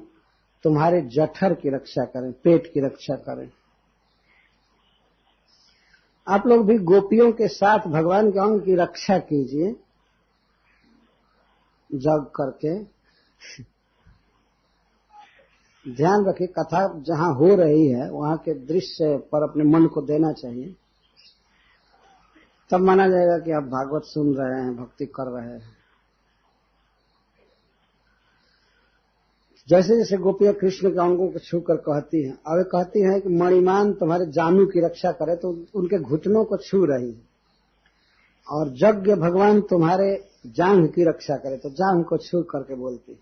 तुम्हारे जठर की रक्षा करें, पेट की रक्षा करें। आप लोग भी गोपियों के साथ भगवान के अंग की रक्षा कीजिए जग करके। ध्यान रखिए, कथा जहां हो रही है वहां के दृश्य पर अपने मन को देना चाहिए, तब माना जाएगा कि आप भागवत सुन रहे हैं, भक्ति कर रहे हैं। जैसे जैसे गोपियां कृष्ण के अंगों को छूकर कहती हैं, अब कहती हैं कि मणिमान तुम्हारे जानू की रक्षा करे, तो उनके घुटनों को छू रही है। और यज्ञ भगवान तुम्हारे जांघ की रक्षा करे, तो जांघ को छू करके बोलती।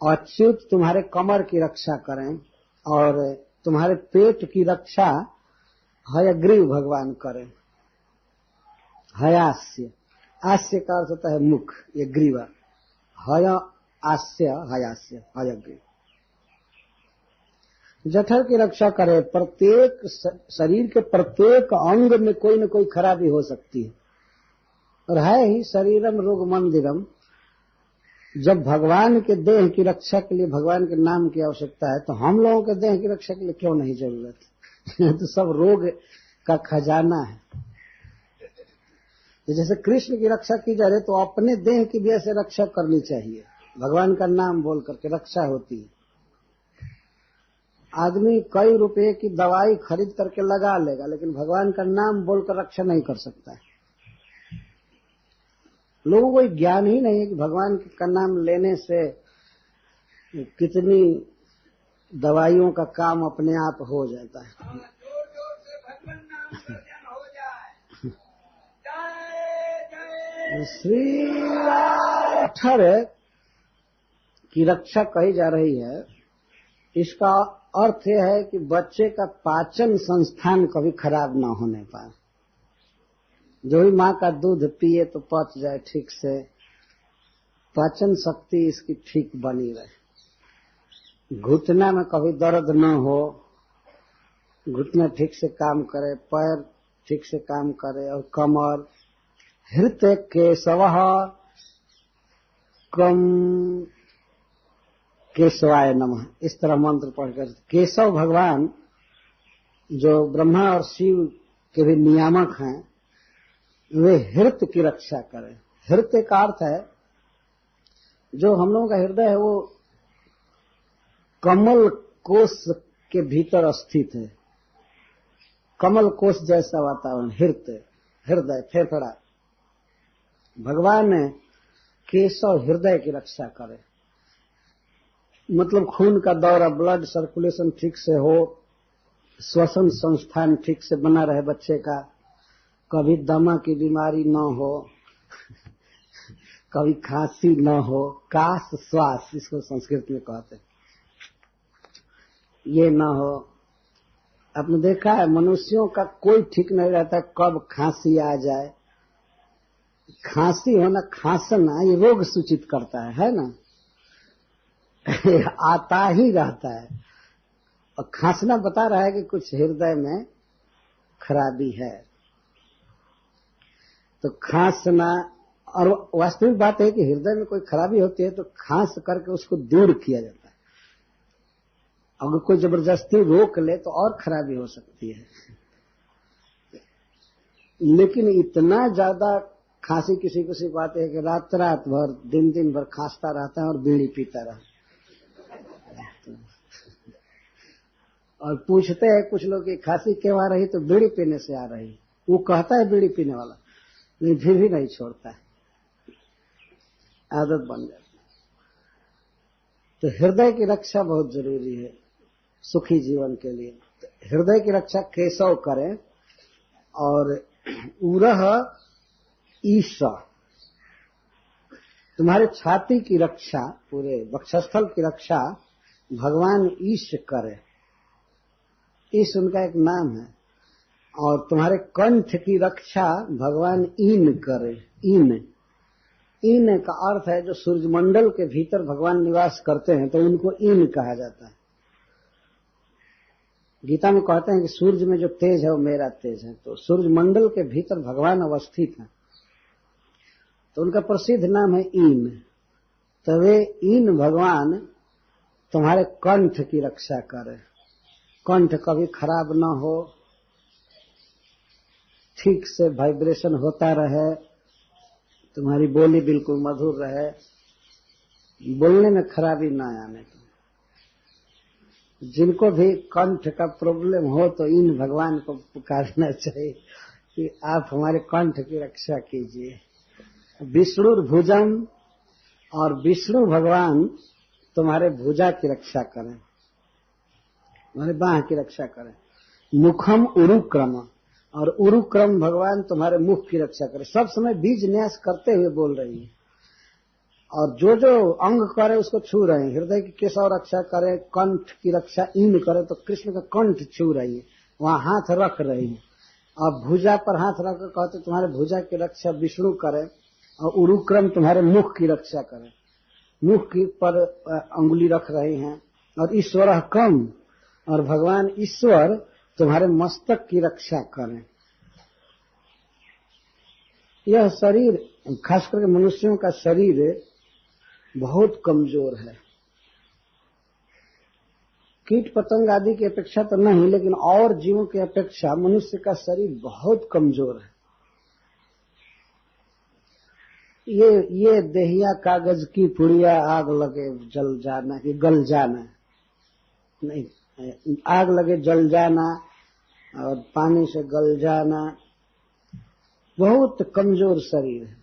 अच्युत तुम्हारे कमर की रक्षा करें, और तुम्हारे पेट की रक्षा हयग्रीव भगवान करें। हयास्य, आस्य का अर्थ होता है मुख, ये ग्रीवा। हय आस्य, हयास्य, हयग्रीव। जठर की रक्षा करे। प्रत्येक शरीर के प्रत्येक अंग में कोई न कोई खराबी हो सकती है, और है ही शरीरम रोग मंदिरम। जब भगवान के देह की रक्षा के लिए भगवान के नाम की आवश्यकता है, तो हम लोगों के देह की रक्षा के लिए क्यों नहीं जरूरत? तो सब रोग का खजाना है। जैसे कृष्ण की रक्षा की जा रही, तो अपने देह की भी ऐसे रक्षा करनी चाहिए। भगवान का नाम बोल करके रक्षा होती है। आदमी कई रुपए की दवाई खरीद करके लगा लेगा, लेकिन भगवान का नाम बोलकर रक्षा नहीं कर सकता है। लोगों को ज्ञान ही नहीं है कि भगवान का नाम लेने से कितनी दवाइयों का काम अपने आप हो जाता है। श्री जठर की रक्षा कही जा रही है। इसका अर्थ यह है कि बच्चे का पाचन संस्थान कभी खराब ना होने पाए। जो ही माँ का दूध पिए तो पच जाए ठीक से, पाचन शक्ति इसकी ठीक बनी रहे। घुटना में कभी दर्द न हो, घुटना ठीक से काम करे, पैर ठीक से काम करे, और कमर। हृदय केशवः कम केशवाय नमः, इस तरह मंत्र पढ़कर केशव भगवान जो ब्रह्मा और शिव के भी नियामक हैं, वे हृदय की रक्षा करें। हृदय का अर्थ है, जो हम लोगों का हृदय है वो कमल कोश के भीतर स्थित है। कमल कोश जैसा वातावरण हृदय, हृदय फेफड़ा। भगवान ने केशव हृदय की रक्षा करे, मतलब खून का दौरा, ब्लड सर्कुलेशन ठीक से हो, श्वसन संस्थान ठीक से बना रहे बच्चे का, कभी दमा की बीमारी न हो, कभी खांसी न हो, काश श्वास इसको संस्कृत में कहते हैं, ये न हो। आपने देखा है मनुष्यों का कोई ठीक नहीं रहता कब खांसी आ जाए। खांसी होना, खांसना, ये रोग सूचित करता है ना। आता ही रहता है, और खांसना बता रहा है कि कुछ हृदय में खराबी है। तो खांसना, और वास्तविक बात है कि हृदय में कोई खराबी होती है तो खांस करके उसको दूर किया जाता है। अगर कोई जबरदस्ती रोक ले तो और खराबी हो सकती है। लेकिन इतना ज्यादा खांसी किसी को सिर्फ आती है कि रात रात भर, दिन दिन भर खांसता रहता है और बीड़ी पीता रहता है। और पूछते हैं कुछ लोग कि खांसी क्यों आ रही, तो बीड़ी पीने से आ रही। वो कहता है बीड़ी पीने वाला, लेकिन फिर भी नहीं छोड़ता है, आदत बन जाती। तो हृदय की रक्षा बहुत जरूरी है सुखी जीवन के लिए। तो हृदय की रक्षा केशव करें। और उरह ईश, तुम्हारे छाती की रक्षा, पूरे वक्षस्थल की रक्षा भगवान ईश करे। ईश उनका एक नाम है। और तुम्हारे कंठ की रक्षा भगवान ईन करे। ईन का अर्थ है जो सूर्यमंडल के भीतर भगवान निवास करते हैं, तो उनको ईन कहा जाता है। गीता में कहते हैं कि सूर्य में जो तेज है वो मेरा तेज है। तो सूर्यमंडल के भीतर भगवान अवस्थित है, तो उनका प्रसिद्ध नाम है ईन। तो वे ईन भगवान तुम्हारे कंठ की रक्षा करे। कंठ कभी खराब न हो, ठीक से वाइब्रेशन होता रहे, तुम्हारी बोली बिल्कुल मधुर रहे, बोलने में खराबी ना आने को। जिनको भी कंठ का प्रॉब्लम हो तो इन भगवान को पुकारना चाहिए कि आप हमारे कंठ की रक्षा कीजिए। विष्णु भुजम, और विष्णु भगवान तुम्हारे भुजा की रक्षा करें, तुम्हारे बाह की रक्षा करें। मुखम उरुक्रम, और उरुक्रम भगवान तुम्हारे मुख की रक्षा करें। सब समय बीज न्यास करते हुए बोल रही है, और जो जो अंग करे उसको छू रहे हैं। हृदय की केशव रक्षा करे, कंठ की रक्षा ईन करे, तो कृष्ण का कंठ छू रही है, वहां हाथ रख रही है। और भुजा पर हाथ रख कर कहते तुम्हारे भुजा की रक्षा विष्णु करे, और उरुक्रम तुम्हारे मुख की रक्षा करे। मुख की पर अंगुली रख रहे हैं। और ईश्वर कम, और भगवान ईश्वर तुम्हारे मस्तक की रक्षा करें। यह शरीर, खास करके मनुष्यों का शरीर बहुत कमजोर है। कीट पतंग आदि की अपेक्षा तो नहीं, लेकिन और जीवों की अपेक्षा मनुष्य का शरीर बहुत कमजोर है। ये देहिया कागज की पुड़िया, आग लगे जल जाना, कि गल जाना नहीं, आग लगे जल जाना और पानी से गल जाना, बहुत कमजोर शरीर है।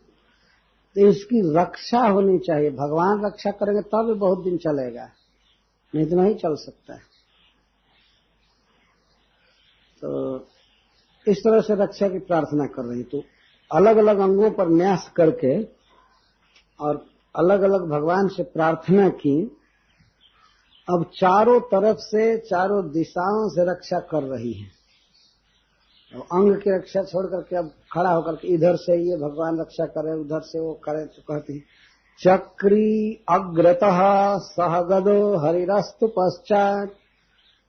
तो इसकी रक्षा होनी चाहिए। भगवान रक्षा करेंगे तब बहुत दिन चलेगा, नहीं तो नहीं चल सकता है। तो इस तरह से रक्षा की प्रार्थना कर रही। तो अलग अलग अंगों पर न्यास करके और अलग अलग भगवान से प्रार्थना की। अब चारों तरफ से, चारों दिशाओं से रक्षा कर रही है। तो अंग की रक्षा छोड़ करके अब खड़ा होकर के इधर से ये भगवान रक्षा करे, उधर से वो करे, तो कहती चक्री अग्रतः सहगदो हरिरस्तु पश्चात।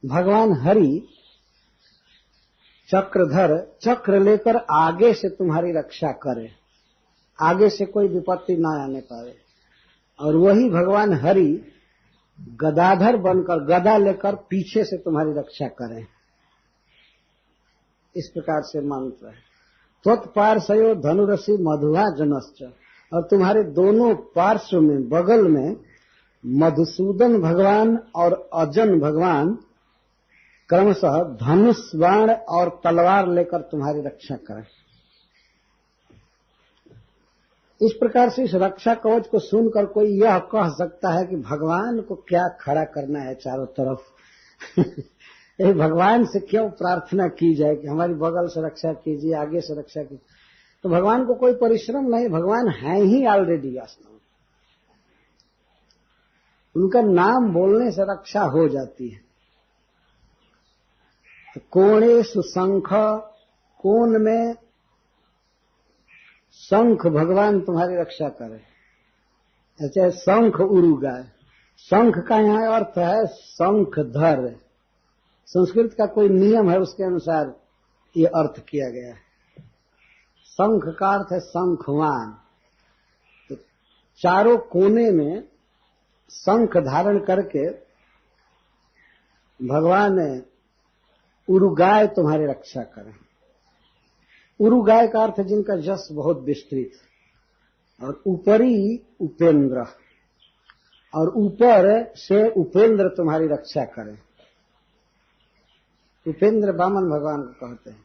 भगवान हरि चक्रधर, चक्र लेकर आगे से तुम्हारी रक्षा करे, आगे से कोई विपत्ति ना आने पाए। और वही भगवान हरि गदाधर बनकर, गदा लेकर पीछे से तुम्हारी रक्षा करें। इस प्रकार से मंत्र है। त्वत्पार्श्वयो धनुरसी मधुवा जनश्च, और तुम्हारे दोनों पार्श्व में, बगल में मधुसूदन भगवान और अजन भगवान क्रमशः धनुष, बाण और तलवार लेकर तुम्हारी रक्षा करें। इस प्रकार से इस रक्षा कवच को सुनकर कोई यह कह सकता है कि भगवान को क्या खड़ा करना है चारों तरफ। भगवान से क्यों प्रार्थना की जाए कि हमारी बगल से रक्षा कीजिए, आगे से रक्षा कीजिए। तो भगवान को कोई परिश्रम नहीं, भगवान है ही ऑलरेडी वास्तव में। उनका नाम बोलने से रक्षा हो जाती है। तो कोणेषु शंख, कोण में शंख भगवान तुम्हारी रक्षा करे। ऐसे शंख उरुगाय, शंख का यहाँ अर्थ है शंखधर। संस्कृत का कोई नियम है, उसके अनुसार ये अर्थ किया गया है। शंख का अर्थ है शंखवान। तो चारों कोने में शंख धारण करके भगवान उरुगाय तुम्हारी रक्षा करें। उरुगाय का अर्थ है जिनका यश बहुत विस्तृत, और ऊपरी उपेंद्र, और ऊपर से उपेंद्र तुम्हारी रक्षा करें। उपेंद्र वामन भगवान को कहते हैं।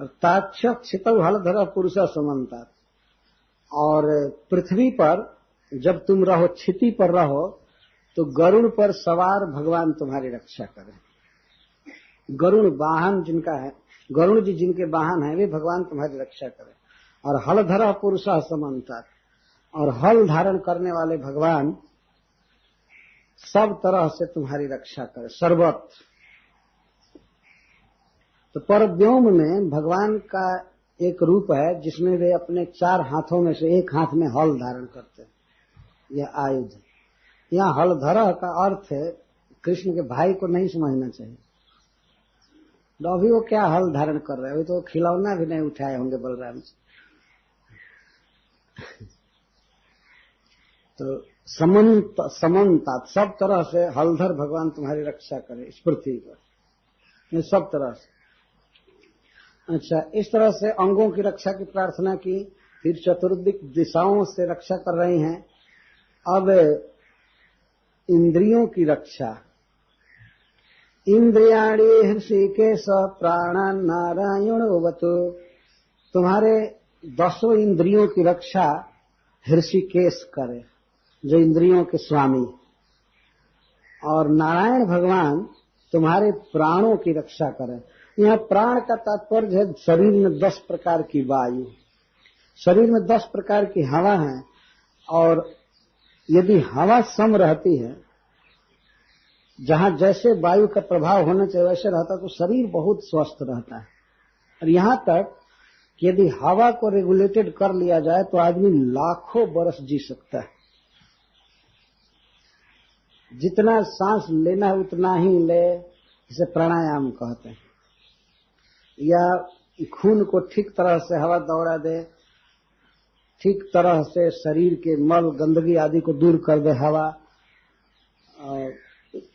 और ताक्षक्षित हलधर पुरुष समन्ता, और पृथ्वी पर जब तुम रहो, क्षिति पर रहो, तो गरुड़ पर सवार भगवान तुम्हारी रक्षा करें। गरुड़ वाहन जिनका है, गरुड़ जी जिनके वाहन है, वे भगवान तुम्हारी रक्षा करें। और हलधर पुरुष समन्ता, और हल धारण करने वाले भगवान सब तरह से तुम्हारी रक्षा करें, सर्वत्र। तो परव्योम में भगवान का एक रूप है जिसमें वे अपने 4 हाथों में से एक हाथ में हल धारण करते हैं, यह आयुध। यहाँ हलधर का अर्थ है कृष्ण के भाई को नहीं समझना चाहिए। तो अभी वो क्या हल धारण कर रहे हैं, वो तो खिलौना भी नहीं उठाए होंगे बलराम से। तो समन्ता, सब तरह से हलधर भगवान तुम्हारी रक्षा करे इस पृथ्वी पर, सब तरह से। अच्छा, इस तरह से अंगों की रक्षा की प्रार्थना की, फिर चतुर्दिक दिशाओं से रक्षा कर रही हैं। अब इंद्रियों की रक्षा, इंद्रियाणि हृषिकेश प्राणान नारायणोवतु, तुम्हारे 10 इंद्रियों की रक्षा हृषिकेश करे, जो इंद्रियों के स्वामी। और नारायण भगवान तुम्हारे प्राणों की रक्षा करें। यहाँ प्राण का तात्पर्य है शरीर में 10 प्रकार की वायु, शरीर में 10 प्रकार की हवा है, और यदि हवा सम रहती है, जहां जैसे वायु का प्रभाव होना चाहिए वैसे रहता, तो शरीर बहुत स्वस्थ रहता है। और यहां तक कि यदि हवा को रेगुलेटेड कर लिया जाए तो आदमी लाखों बरस जी सकता है। जितना सांस लेना है उतना ही ले, इसे प्राणायाम कहते हैं। या खून को ठीक तरह से हवा दौड़ा दे, ठीक तरह से शरीर के मल गंदगी आदि को दूर कर दे हवा।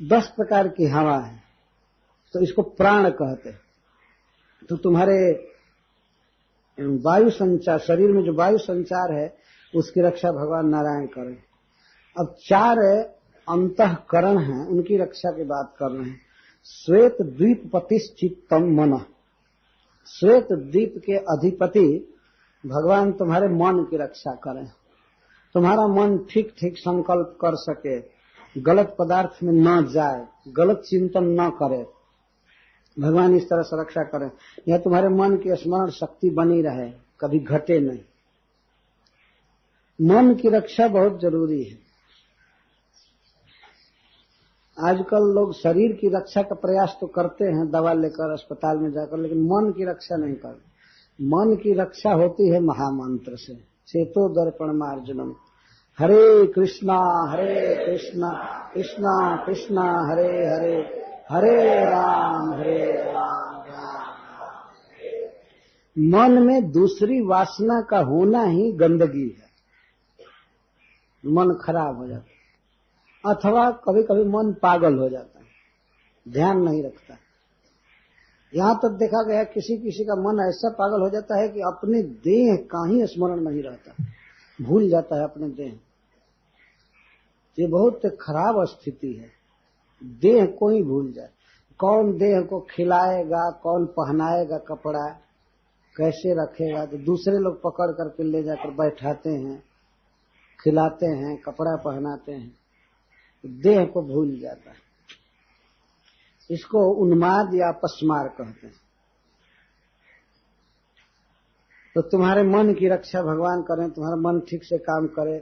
10 प्रकार की हवा है, तो इसको प्राण कहते हैं। तो तुम्हारे वायु संचार, शरीर में जो वायु संचार है उसकी रक्षा भगवान नारायण करें। अब 4 अंतःकरण हैं, उनकी रक्षा की बात कर रहे हैं। श्वेत द्वीप पतिश्चित्तम मन, श्वेत द्वीप के अधिपति भगवान तुम्हारे मन की रक्षा करें। तुम्हारा मन ठीक ठीक संकल्प कर सके, गलत पदार्थ में न जाए, गलत चिंतन न करे, भगवान इस तरह से रक्षा करें। या तुम्हारे मन की स्मरण शक्ति बनी रहे, कभी घटे नहीं। मन की रक्षा बहुत जरूरी है। आजकल लोग शरीर की रक्षा का प्रयास तो करते हैं दवा लेकर अस्पताल में जाकर, लेकिन मन की रक्षा नहीं करते। मन की रक्षा होती है महामंत्र से, चेतो दर्पण मार्जनम, हरे कृष्णा कृष्णा कृष्णा हरे हरे, हरे राम मन में दूसरी वासना का होना ही गंदगी है, मन खराब हो जाता है। अथवा कभी कभी मन पागल हो जाता है, ध्यान नहीं रखता। यहां तक देखा गया किसी किसी का मन ऐसा पागल हो जाता है कि अपने देह का ही स्मरण नहीं रहता, भूल जाता है अपने देह। ये बहुत खराब स्थिति है, देह को ही भूल जाए। कौन देह को खिलाएगा, कौन पहनाएगा कपड़ा, कैसे रखेगा, तो दूसरे लोग पकड़ करके ले जाकर बैठाते हैं, खिलाते हैं, कपड़ा पहनाते हैं, देह को भूल जाता है। इसको उन्माद या अपस्मार कहते हैं। तो तुम्हारे मन की रक्षा भगवान करें, तुम्हारा मन ठीक से काम करे,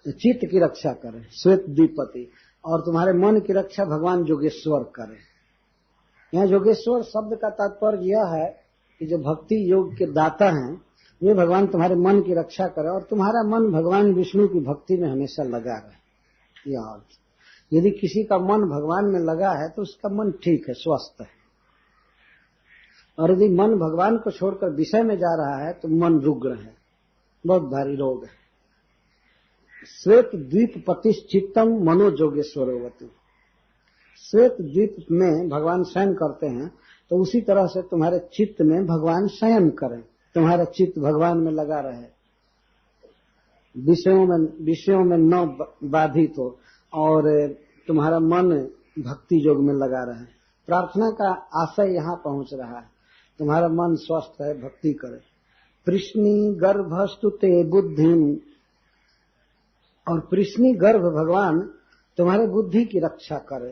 चित्त की रक्षा करें श्वेत द्विपति, और तुम्हारे मन की रक्षा भगवान योगेश्वर करें। यहाँ योगेश्वर शब्द का तात्पर्य यह है कि जो भक्ति योग के दाता हैं वे भगवान तुम्हारे मन की रक्षा करें, और तुम्हारा मन भगवान विष्णु की भक्ति में हमेशा लगा रहे। यह अर्थ, यदि किसी का मन भगवान में लगा है तो उसका मन ठीक है, स्वस्थ है। और यदि मन भगवान को छोड़कर विषय में जा रहा है तो मन रुग्ण है, बहुत भारी रोग है। श्वेत द्वीप पतिश्चित्तम मनोजोगेश्वरोवतु, श्वेत द्वीप में भगवान शयन करते हैं, तो उसी तरह से तुम्हारे चित्त में भगवान शयन करें, तुम्हारा चित्त भगवान में लगा रहे, विषयों में न बाधित हो, और तुम्हारा मन भक्ति योग में लगा रहे, प्रार्थना का आशय यहाँ पहुंच रहा है, तुम्हारा मन स्वस्थ है, भक्ति करे। कृष्णी गर्भस्तु ते बुद्धि, और कृष्णी गर्भ भगवान तुम्हारे बुद्धि की रक्षा करे,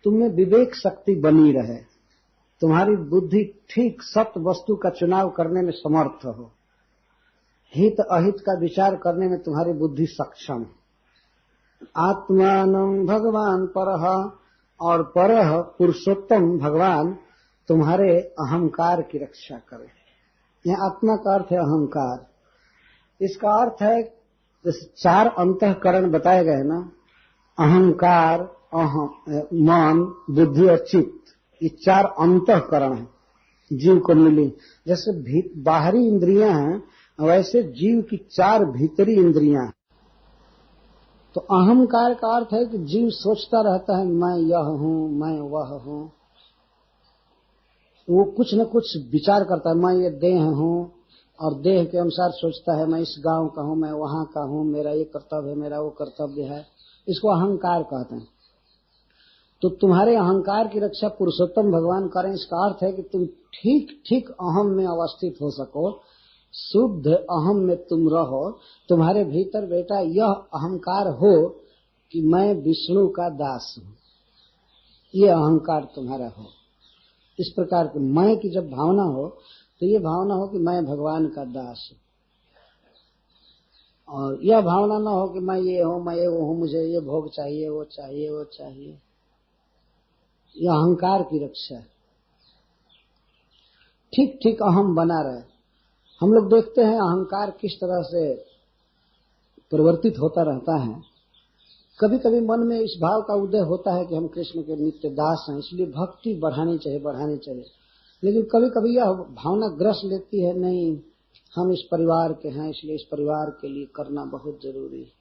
तुम्हें विवेक शक्ति बनी रहे, तुम्हारी बुद्धि ठीक सत्य वस्तु का चुनाव करने में समर्थ हो, हित अहित का विचार करने में तुम्हारी बुद्धि सक्षम। आत्मानं भगवान परः, और परः पुरुषोत्तम भगवान तुम्हारे अहंकार की रक्षा करे। यह आत्मा का अर्थ है अहंकार। इसका अर्थ है जैसे 4 अंतःकरण बताए गए ना, अहंकार, मन, बुद्धि और चित्त, ये 4 अंतःकरण हैं जीव को मिली। जैसे बाहरी इंद्रियां हैं, वैसे जीव की 4 भीतरी इंद्रियां हैं। तो अहंकार का अर्थ है कि जीव सोचता रहता है मैं यह हूं, मैं वह हूं। वो कुछ न कुछ विचार करता है, मैं ये देह हूं, और देह के अनुसार सोचता है मैं इस गांव का हूं, मैं वहां का हूं, मेरा ये कर्तव्य है, मेरा वो कर्तव्य है। इसको अहंकार कहते हैं। तो तुम्हारे अहंकार की रक्षा पुरुषोत्तम भगवान करें। इसका अर्थ है कि तुम ठीक ठीक अहम में अवस्थित हो सको, शुद्ध अहम में तुम रहो। तुम्हारे भीतर बेटा यह अहंकार हो कि मैं विष्णु का दास हूं, ये अहंकार तुम्हारा हो। इस प्रकार की मैं की जब भावना हो तो ये भावना हो कि मैं भगवान का दास हूं, और यह भावना न हो कि मैं ये हूं, मैं ये वो हूं, मुझे ये भोग चाहिए, वो चाहिए, वो चाहिए। यह अहंकार की रक्षा है। ठीक ठीक अहम बना रहे। हम लोग देखते हैं अहंकार किस तरह से परिवर्तित होता रहता है। कभी कभी मन में इस भाव का उदय होता है कि हम कृष्ण के नित्य दास हैं, इसलिए भक्ति बढ़ानी चाहिए। लेकिन कभी कभी यह भावना ग्रस लेती है, नहीं हम इस परिवार के हैं, इसलिए इस परिवार के लिए करना बहुत जरूरी है,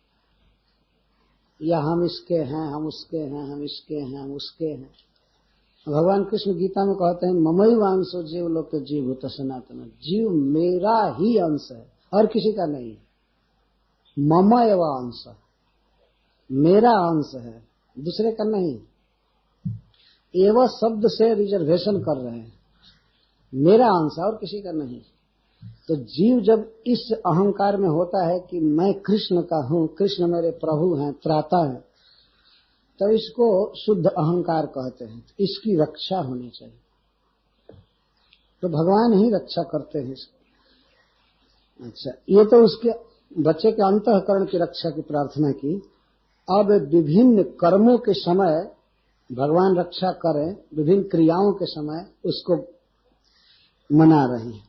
या हम इसके हैं, हम उसके हैं, हम इसके हैं, हम उसके हैं। भगवान कृष्ण गीता में कहते हैं ममैव अंशो जीव लोक जीव भूत सनातन, जीव मेरा ही अंश है और किसी का नहीं। मम एव अंश, मेरा अंश है, दूसरे का नहीं। एवं शब्द से रिजर्वेशन कर रहे हैं, मेरा अंश और किसी का नहीं। तो जीव जब इस अहंकार में होता है कि मैं कृष्ण का हूं, कृष्ण मेरे प्रभु हैं, त्राता है, तो इसको शुद्ध अहंकार कहते हैं। तो इसकी रक्षा होनी चाहिए। तो भगवान ही रक्षा करते हैं इसको। अच्छा, ये तो उसके बच्चे के अंतःकरण की रक्षा की प्रार्थना की। अब विभिन्न कर्मों के समय भगवान रक्षा करें, विभिन्न क्रियाओं के समय उसको मना रही है।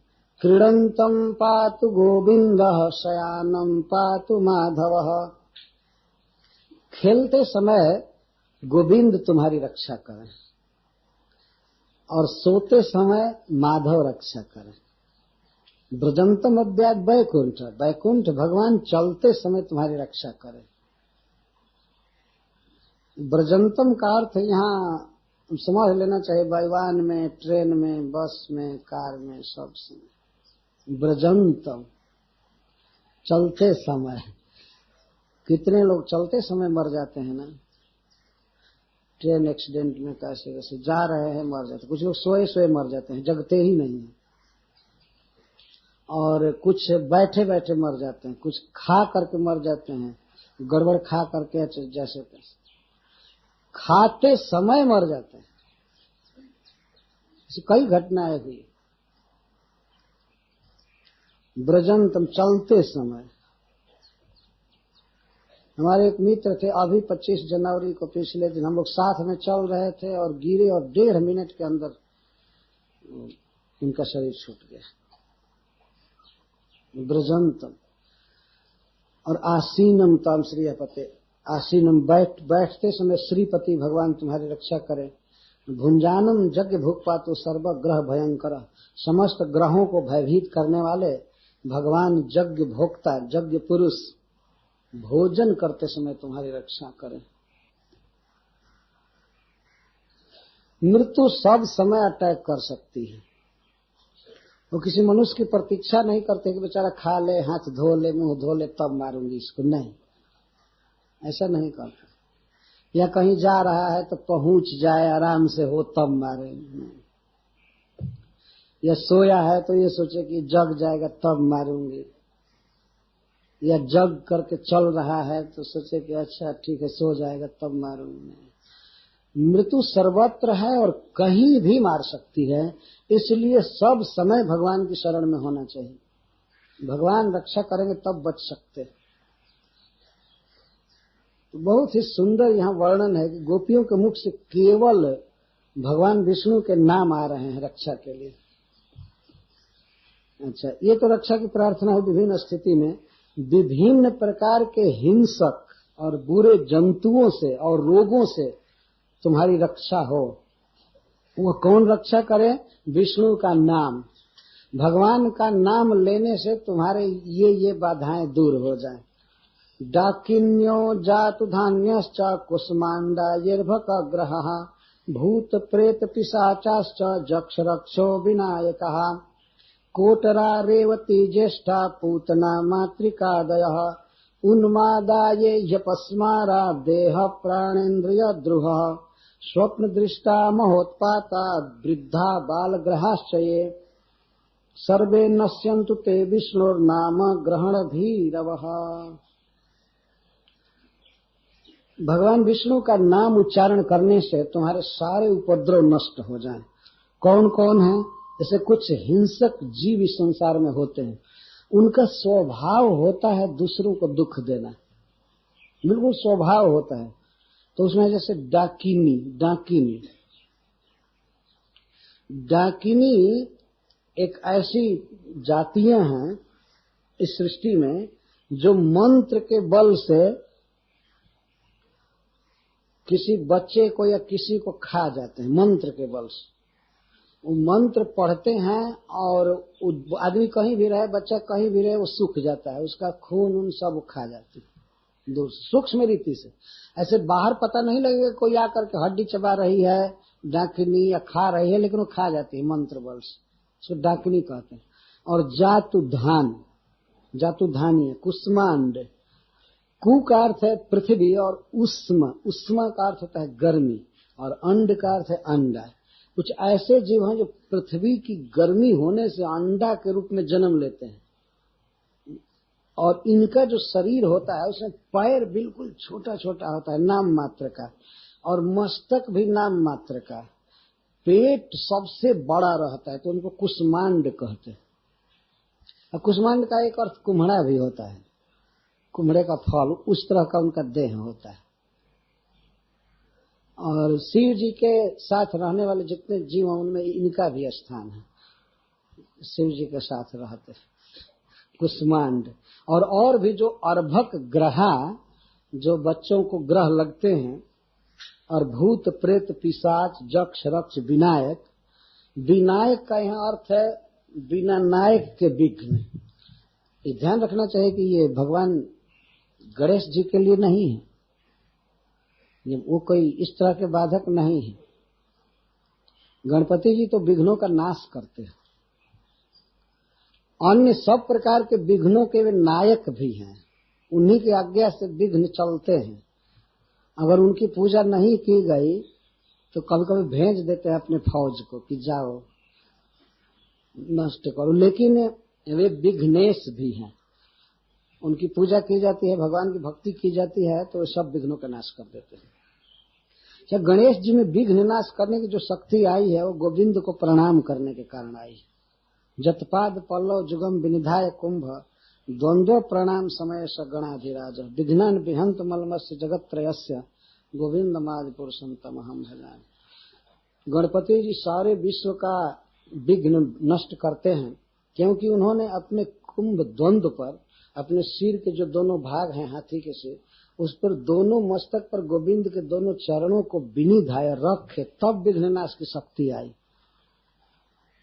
क्रीडंतम पातु गोविंदः शयानम पातु माधवः, खेलते समय गोविंद तुम्हारी रक्षा करें और सोते समय माधव रक्षा करें। ब्रजंतम अव्याद वैकुंठ, वैकुंठ भगवान चलते समय तुम्हारी रक्षा करें। ब्रजंतम का अर्थ यहाँ समझ लेना चाहिए, वायुयान में, ट्रेन में, बस में, कार में, सब समय ब्रजंतम, चलते समय। कितने लोग चलते समय मर जाते हैं ना, ट्रेन एक्सीडेंट में कैसे कैसे जा रहे हैं मर जाते हैं। कुछ लोग सोए सोए मर जाते हैं, जगते ही नहीं है। और कुछ बैठे बैठे मर जाते हैं, कुछ खा करके मर जाते हैं, गड़बड़ खा करके जैसे तैसे खाते समय मर जाते हैं। कई घटनाएं हुई। ब्रजंतम, चलते समय। हमारे एक मित्र थे, अभी 25 जनवरी को पिछले दिन हम लोग साथ में चल रहे थे और गिरे और 1.5 मिनट के अंदर उनका शरीर छूट गया। ब्रजंतम। और आसीनम ताम श्रीपते, आसीनम बैठते समय श्रीपति भगवान तुम्हारी रक्षा करे। भुंजानम यज्ञ भूख पातु सर्वग्रह भयंकर, समस्त ग्रहों को भयभीत करने वाले भगवान यज्ञ भोक्ता, यज्ञ पुरुष भोजन करते समय तुम्हारी रक्षा करें। मृत्यु सब समय अटैक कर सकती है। वो किसी मनुष्य की प्रतीक्षा नहीं करते कि बेचारा खा ले, हाथ धो ले, मुंह धो ले, तब मारूंगी इसको, नहीं, ऐसा नहीं करते। या कहीं जा रहा है तो पहुंच जाए आराम से हो तब मारे, या सोया है तो ये सोचे कि जग जाएगा तब मारूंगी, या जग करके चल रहा है तो सोचे कि अच्छा ठीक है सो जाएगा तब मारूंगी। मृत्यु सर्वत्र है और कहीं भी मार सकती है, इसलिए सब समय भगवान की शरण में होना चाहिए। भगवान रक्षा करेंगे तब बच सकते। तो बहुत ही सुंदर यहाँ वर्णन है कि गोपियों के मुख से केवल भगवान विष्णु के नाम आ रहे हैं रक्षा के लिए। अच्छा, ये तो रक्षा की प्रार्थना है विभिन्न स्थिति में। विभिन्न प्रकार के हिंसक और बुरे जंतुओं से और रोगों से तुम्हारी रक्षा हो। वो कौन रक्षा करे? विष्णु का नाम। भगवान का नाम लेने से तुम्हारे ये बाधाएं दूर हो जाएं। डाकिन्यो जातु धान्यश्च कुष्माण्डायैर्भकग्रहः भूत प्रेत पिशाचाश्च जक्ष रक्षो विनायकः कोटरा रेवती ज्येष्ठा पूतना मातृकादयः उन्मादाये ह्यपस्मारा देह प्राणेन्द्रिय द्रुहः स्वप्न दृष्टा महोत्पाता वृद्धा बालग्रहाश्च ये सर्वे नश्यन्तु ते विष्णुर्नाम ग्रहण धीरवः। भगवान विष्णु का नाम उच्चारण करने से तुम्हारे सारे उपद्रव नष्ट हो जाएं। कौन कौन है? जैसे कुछ हिंसक जीव इस संसार में होते हैं, उनका स्वभाव होता है दूसरों को दुख देना, बिल्कुल स्वभाव होता है। तो उसमें जैसे डाकिनी एक ऐसी जातियां हैं इस सृष्टि में जो मंत्र के बल से किसी बच्चे को या किसी को खा जाते हैं। मंत्र के बल से वो मंत्र पढ़ते हैं और आदमी कहीं भी रहे, बच्चा कहीं भी रहे, वो सूख जाता है, उसका खून उन सब खा जाती है दूर सूक्ष्म रीति से। ऐसे बाहर पता नहीं लगेगा, कोई आकर के हड्डी चबा रही है डाकिनी या खा रही है, लेकिन वो खा जाती है मंत्र बल से, उसको डाकिनी कहते हैं। और जातुधानी है कुष्मांड। कु का अर्थ है पृथ्वी और उष्मा का अर्थ होता है गर्मी, और अंड का अर्थ है अंडा। कुछ ऐसे जीव हैं जो पृथ्वी की गर्मी होने से अंडा के रूप में जन्म लेते हैं, और इनका जो शरीर होता है उसमें पैर बिल्कुल छोटा छोटा होता है नाम मात्र का, और मस्तक भी नाम मात्र का, पेट सबसे बड़ा रहता है, तो उनको कुष्मांड कहते हैं। और कुष्मांड का एक अर्थ कुम्हड़ा भी होता है, कुम्हड़े का फल, उस तरह का उनका देह होता है। और शिव जी के साथ रहने वाले जितने जीव हैं उनमें इनका भी स्थान है, शिव जी के साथ रहते कुष्मांड। और भी जो अर्भक ग्रहा, जो बच्चों को ग्रह लगते हैं, और भूत प्रेत पिशाच जक्ष रक्ष विनायक। विनायक का यहाँ अर्थ है बिना नायक के विघ्न। ये ध्यान रखना चाहिए कि ये भगवान गणेश जी के लिए नहीं है, ये वो कोई इस तरह के बाधक नहीं है। गणपति जी तो विघ्नों का नाश करते हैं, अन्य सब प्रकार के विघ्नों के वे नायक भी हैं, उन्हीं की आज्ञा से विघ्न चलते हैं। अगर उनकी पूजा नहीं की गई तो कभी कभी भेज देते हैं अपने फौज को कि जाओ नष्ट करो, लेकिन वे विघ्नेश भी हैं, उनकी पूजा की जाती है, भगवान की भक्ति की जाती है, तो सब विघ्नों का नाश कर देते हैं। क्या गणेश जी में विघ्न नाश करने की जो शक्ति आई है वो गोविंद को प्रणाम करने के कारण आई। जतपाद पल्लव जुगम विनिधाय कुंभ द्वंद्व प्रणाम समय स गणाधिराज विघ्नान विहंत मलमस्य जगत त्रयस्य गोविंद माद पुरुषम तमहम भजामि। गणपति जी सारे विश्व का विघ्न नष्ट करते हैं, क्योंकि उन्होंने अपने कुंभ द्वंद्व पर, अपने सिर के जो दोनों भाग हैं हाथी के सिर, उस पर दोनों मस्तक पर गोविंद के दोनों चरणों को विनिधाय रखे, तब विघ्न नाश की शक्ति आई।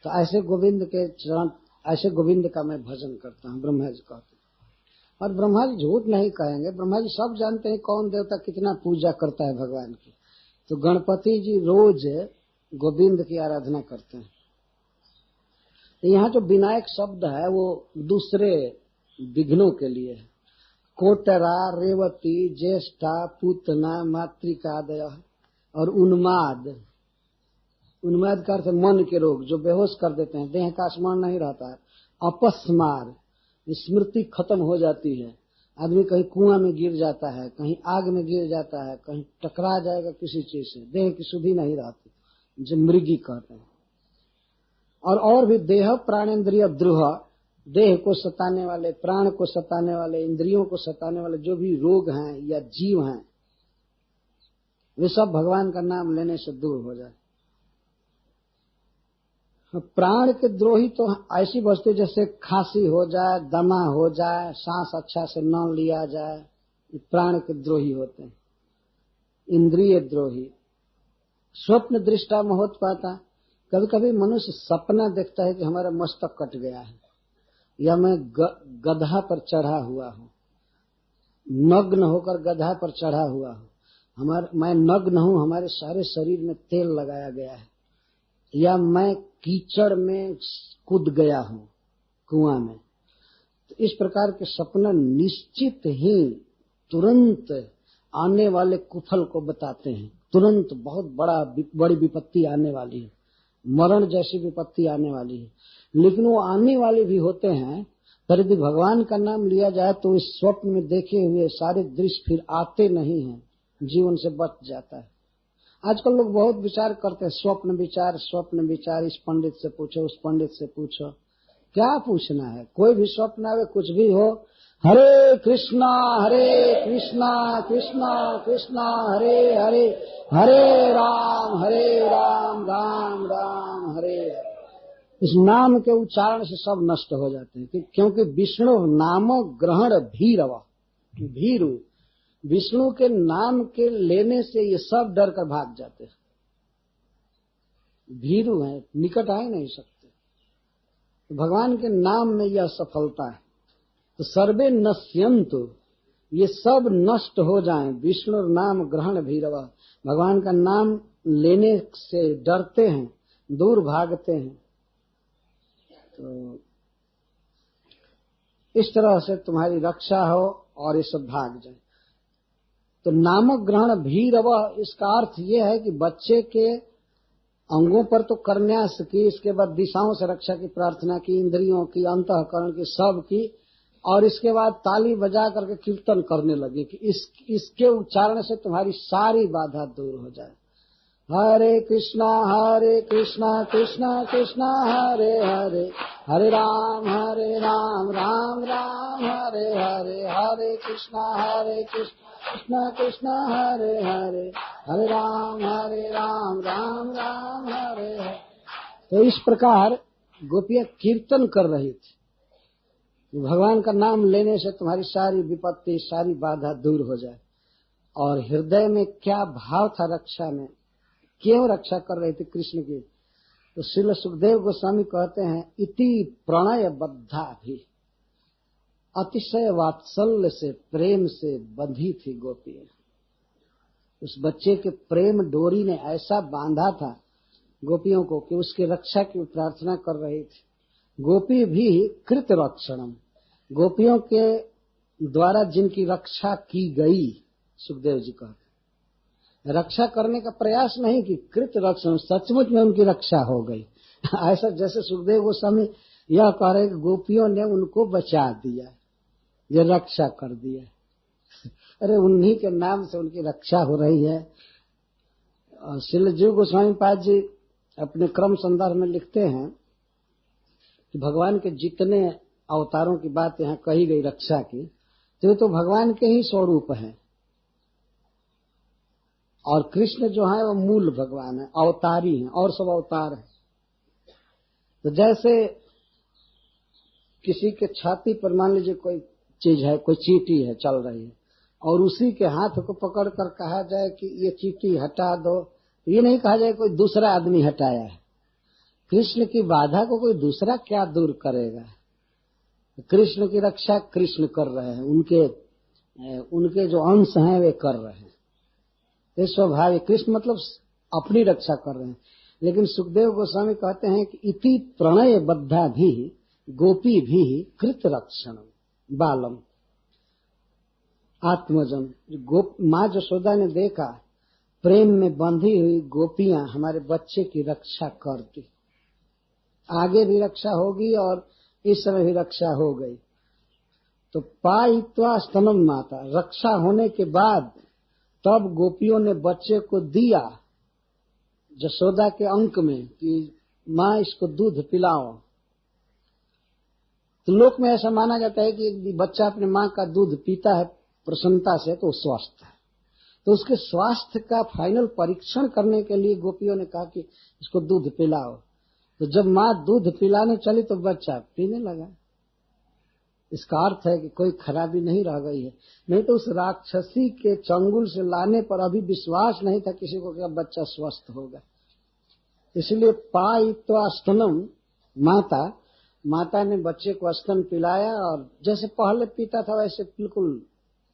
तो ऐसे गोविंद के चरण, ऐसे गोविंद का मैं भजन करता हूँ, ब्रह्मा जी कहते हैं। और ब्रह्मा जी झूठ नहीं कहेंगे, ब्रह्मा जी सब जानते हैं कौन देवता कितना पूजा करता है भगवान की। तो गणपति जी रोज गोविंद की आराधना करते हैं। तो यहाँ जो विनायक शब्द है वो दूसरे विघ्नों के लिए है। कोटरा, रेवती, ज्येष्ठा, पूतना, मातृकादय और उन्माद। उन्माद का अर्थ मन के रोग जो बेहोश कर देते हैं, देह का स्मरण नहीं रहता है। अपस्मार, स्मृति खत्म हो जाती है, आदमी कहीं कुआं में गिर जाता है, कहीं आग में गिर जाता है, कहीं टकरा जाएगा किसी चीज से, देह की शुद्धि नहीं रहती, जो मृगी कहते हैं। और भी देह प्राणेन्द्रिय द्रुह, देह को सताने वाले, प्राण को सताने वाले, इंद्रियों को सताने वाले जो भी रोग हैं या जीव हैं, वे सब भगवान का नाम लेने से दूर हो जाए। प्राण के द्रोही तो ऐसी वस्तु जैसे खांसी हो जाए, दमा हो जाए, सांस अच्छा से न लिया जाए, ये प्राण के द्रोही होते हैं। इंद्रिय द्रोही, स्वप्न दृष्टा महोत्पाता, कभी कभी मनुष्य सपना देखता है कि हमारा मस्तक कट गया है या मैं गधा पर चढ़ा हुआ हूँ, नग्न होकर गधा पर चढ़ा हुआ हूँ, मैं नग्न हूँ, हमारे सारे शरीर में तेल लगाया गया है, या मैं कीचड़ में कूद गया हूँ कुआं में। तो इस प्रकार के सपना निश्चित ही तुरंत आने वाले कुफल को बताते हैं, तुरंत बहुत बड़ी विपत्ति आने वाली है, मरण जैसी विपत्ति आने वाली है। लेकिन वो आने वाले भी होते हैं, पर यदि भगवान का नाम लिया जाए तो इस स्वप्न में देखे हुए सारे दृश्य फिर आते नहीं हैं, जीवन से बच जाता है। आजकल लोग बहुत विचार करते हैं, स्वप्न विचार, इस पंडित से पूछो, उस पंडित से पूछो। क्या पूछना है, कोई भी स्वप्न आवे, कुछ भी हो, हरे कृष्णा कृष्णा कृष्णा हरे हरे, हरे राम राम राम हरे हरे। इस नाम के उच्चारण से सब नष्ट हो जाते हैं, क्योंकि विष्णु नाम ग्रहण भीरु, विष्णु के नाम के लेने से ये सब डर कर भाग जाते हैं, भीरु हैं, निकट आ ही नहीं सकते। तो भगवान के नाम में यह सफलता है। तो सर्वे नश्यन्तु, ये सब नष्ट हो जाएं, विष्णु नाम ग्रहण भीरव, भगवान का नाम लेने से डरते हैं, दूर भागते हैं। तो इस तरह से तुम्हारी रक्षा हो और ये सब भाग जाए। तो नाम ग्रहण भीरव, इसका अर्थ ये है कि बच्चे के अंगों पर तो करन्यास की, इसके बाद दिशाओं से रक्षा की प्रार्थना की, इंद्रियों की, अंतःकरण की, सब की, और इसके बाद ताली बजा करके कीर्तन करने लगे कि इसके उच्चारण से तुम्हारी सारी बाधा दूर हो जाए। हरे कृष्णा कृष्णा कृष्णा हरे हरे, हरे राम राम राम हरे हरे, हरे कृष्णा कृष्णा कृष्णा हरे हरे, हरे राम राम राम हरे हरे। तो इस प्रकार गोपियां कीर्तन कर रही थी, भगवान का नाम लेने से तुम्हारी सारी विपत्ति, सारी बाधा दूर हो जाए। और हृदय में क्या भाव था रक्षा में, क्यों रक्षा कर रहे थे कृष्ण की। तो श्रील सुखदेव गोस्वामी कहते हैं, इति प्रणय बद्धा भी, अतिशय वात्सल्य से, प्रेम से बंधी थी गोपियां। उस बच्चे के प्रेम डोरी ने ऐसा बांधा था गोपियों को कि उसकी रक्षा की प्रार्थना कर रही थी। गोपी भी कृत रक्षणम, गोपियों के द्वारा जिनकी रक्षा की गई, सुखदेव जी कहते रक्षा करने का प्रयास नहीं कि कृत रक्षण, सचमुच में उनकी रक्षा हो गई। ऐसा जैसे सुखदेव गोस्वामी यह कह रहे कि गोपियों ने उनको बचा दिया, ये रक्षा कर दिया। अरे उन्हीं के नाम से उनकी रक्षा हो रही है। श्रील जीव गोस्वामी पाद जी अपने क्रम संदर्भ में लिखते हैं कि भगवान के जितने अवतारों की बात यहाँ कही गई रक्षा की, तो भगवान के ही स्वरूप हैं। और कृष्ण जो है वो मूल भगवान है, अवतारी हैं, और सब अवतार हैं। तो जैसे किसी के छाती पर मान लीजिए कोई चीज है, कोई चींटी है चल रही है, और उसी के हाथ को पकड़ कर कहा जाए कि ये चींटी हटा दो, तो ये नहीं कहा जाए कोई दूसरा आदमी हटाया है। कृष्ण की बाधा को कोई दूसरा क्या दूर करेगा। कृष्ण की रक्षा कृष्ण कर रहे हैं, उनके जो अंश हैं वे कर रहे हैं। ये स्वाभाविक, कृष्ण मतलब अपनी रक्षा कर रहे हैं। लेकिन सुखदेव गोस्वामी कहते हैं कि इति प्रणय बद्धा भी गोपी भी कृत रक्षण बालम, आत्मजन। माँ जशोदा ने देखा प्रेम में बंधी हुई गोपियां हमारे बच्चे की रक्षा करती, आगे भी रक्षा होगी और इस समय भी रक्षा हो गई। तो पायित्वा स्तनम माता, रक्षा होने के बाद तब गोपियों ने बच्चे को दिया जशोदा के अंक में कि माँ इसको दूध पिलाओ। तो लोक में ऐसा माना जाता है कि यदि बच्चा अपने माँ का दूध पीता है प्रसन्नता से तो स्वस्थ है। तो उसके स्वास्थ्य का फाइनल परीक्षण करने के लिए गोपियों ने कहा कि इसको दूध पिलाओ। तो जब माँ दूध पिलाने चली तो बच्चा पीने लगा। इसका अर्थ है कि कोई खराबी नहीं रह गई है। नहीं तो उस राक्षसी के चंगुल से लाने पर अभी विश्वास नहीं था किसी को कि अब बच्चा स्वस्थ होगा। इसलिए पायित्वा स्तनम माता ने बच्चे को स्तन पिलाया और जैसे पहले पीता था वैसे बिल्कुल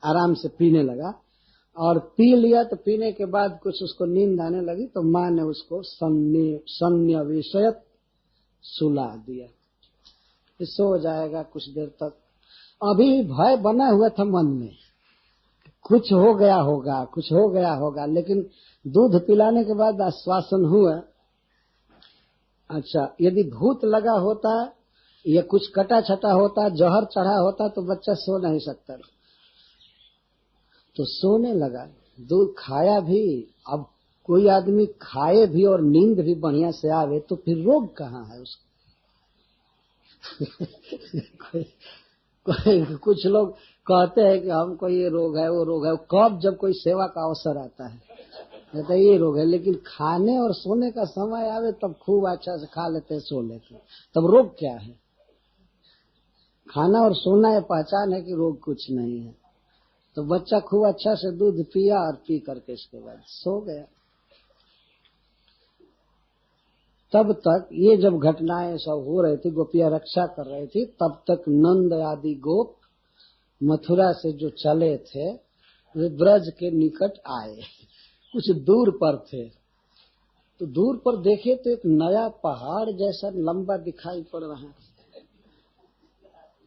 आराम से पीने लगा। और पी लिया तो पीने के बाद कुछ उसको नींद आने लगी तो माँ ने उसको सन्निवेशयत सुला दिया, सो जाएगा कुछ देर तक। अभी भय बना हुआ था मन में, कुछ हो गया होगा, लेकिन दूध पिलाने के बाद आश्वासन हुआ। अच्छा, यदि भूत लगा होता या कुछ कटा छटा होता, जहर चढ़ा होता तो बच्चा सो नहीं सकता। तो सोने लगा, दूध खाया भी। अब कोई आदमी खाए भी और नींद भी बढ़िया से आवे तो फिर रोग कहाँ है उसको। कुछ लोग कहते हैं कि हमको ये रोग है वो रोग है, कब जब कोई सेवा का अवसर आता है कहते हैं ये रोग है। लेकिन खाने और सोने का समय आवे तब खूब अच्छा से खा लेते सो लेते, तब रोग क्या है। खाना और सोना ये पहचान है कि रोग कुछ नहीं है। तो बच्चा खूब अच्छा से दूध पिया और पी करके इसके बाद सो गया। तब तक ये जब घटनाएं सब हो रही थी, गोपियां रक्षा कर रही थी, तब तक नंद आदि गोप मथुरा से जो चले थे वे ब्रज के निकट आए। कुछ दूर पर थे तो दूर पर देखे तो एक नया पहाड़ जैसा लंबा दिखाई पड़ रहा है।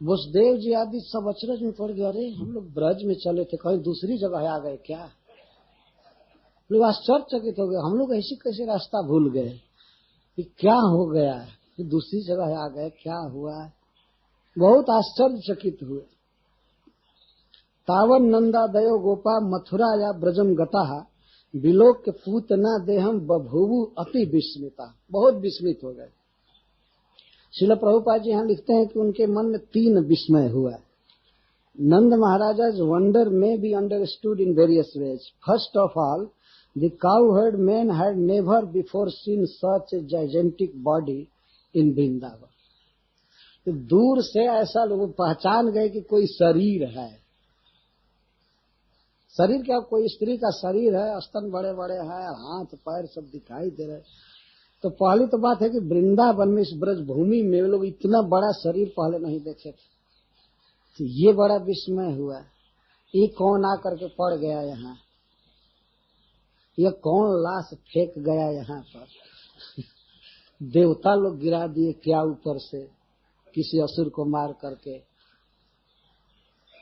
वसुदेव जी आदि सब अचरज में पड़ गए, अरे हम लोग ब्रज में चले थे, कहीं दूसरी जगह आ गए क्या। लोग आश्चर्यचकित हो गए, हम लोग ऐसे कैसे रास्ता भूल गए, कि क्या हो गया, कि दूसरी जगह आ गए, क्या हुआ। बहुत आश्चर्यचकित हुए। तावन नंदादयो गोपा मथुरा या ब्रजम गता विलोक के पूतना देहम बभूवु अति विस्मिता, बहुत विस्मित हो गए। श्रील प्रभुपाद जी यहाँ लिखते हैं कि उनके मन में 3 विस्मय हुआ। नंद महाराजा's wonder may be understood in various ways. First of all, the cowherd men had never before seen such a gigantic body in Vrindavan. तो दूर से ऐसा लोग पहचान गए कि कोई शरीर है। शरीर क्या, कोई स्त्री का शरीर है, स्तन बड़े बड़े हैं, हाथ पैर सब दिखाई दे रहे। तो पहली तो बात है कि वृंदावन में इस ब्रज भूमि में लोग इतना बड़ा शरीर पहले नहीं देखे थे। तो ये बड़ा विस्मय हुआ, ये कौन आकर के पड़ गया यहाँ, ये कौन लाश फेंक गया यहाँ पर। देवता लोग गिरा दिए क्या ऊपर से किसी असुर को मार करके।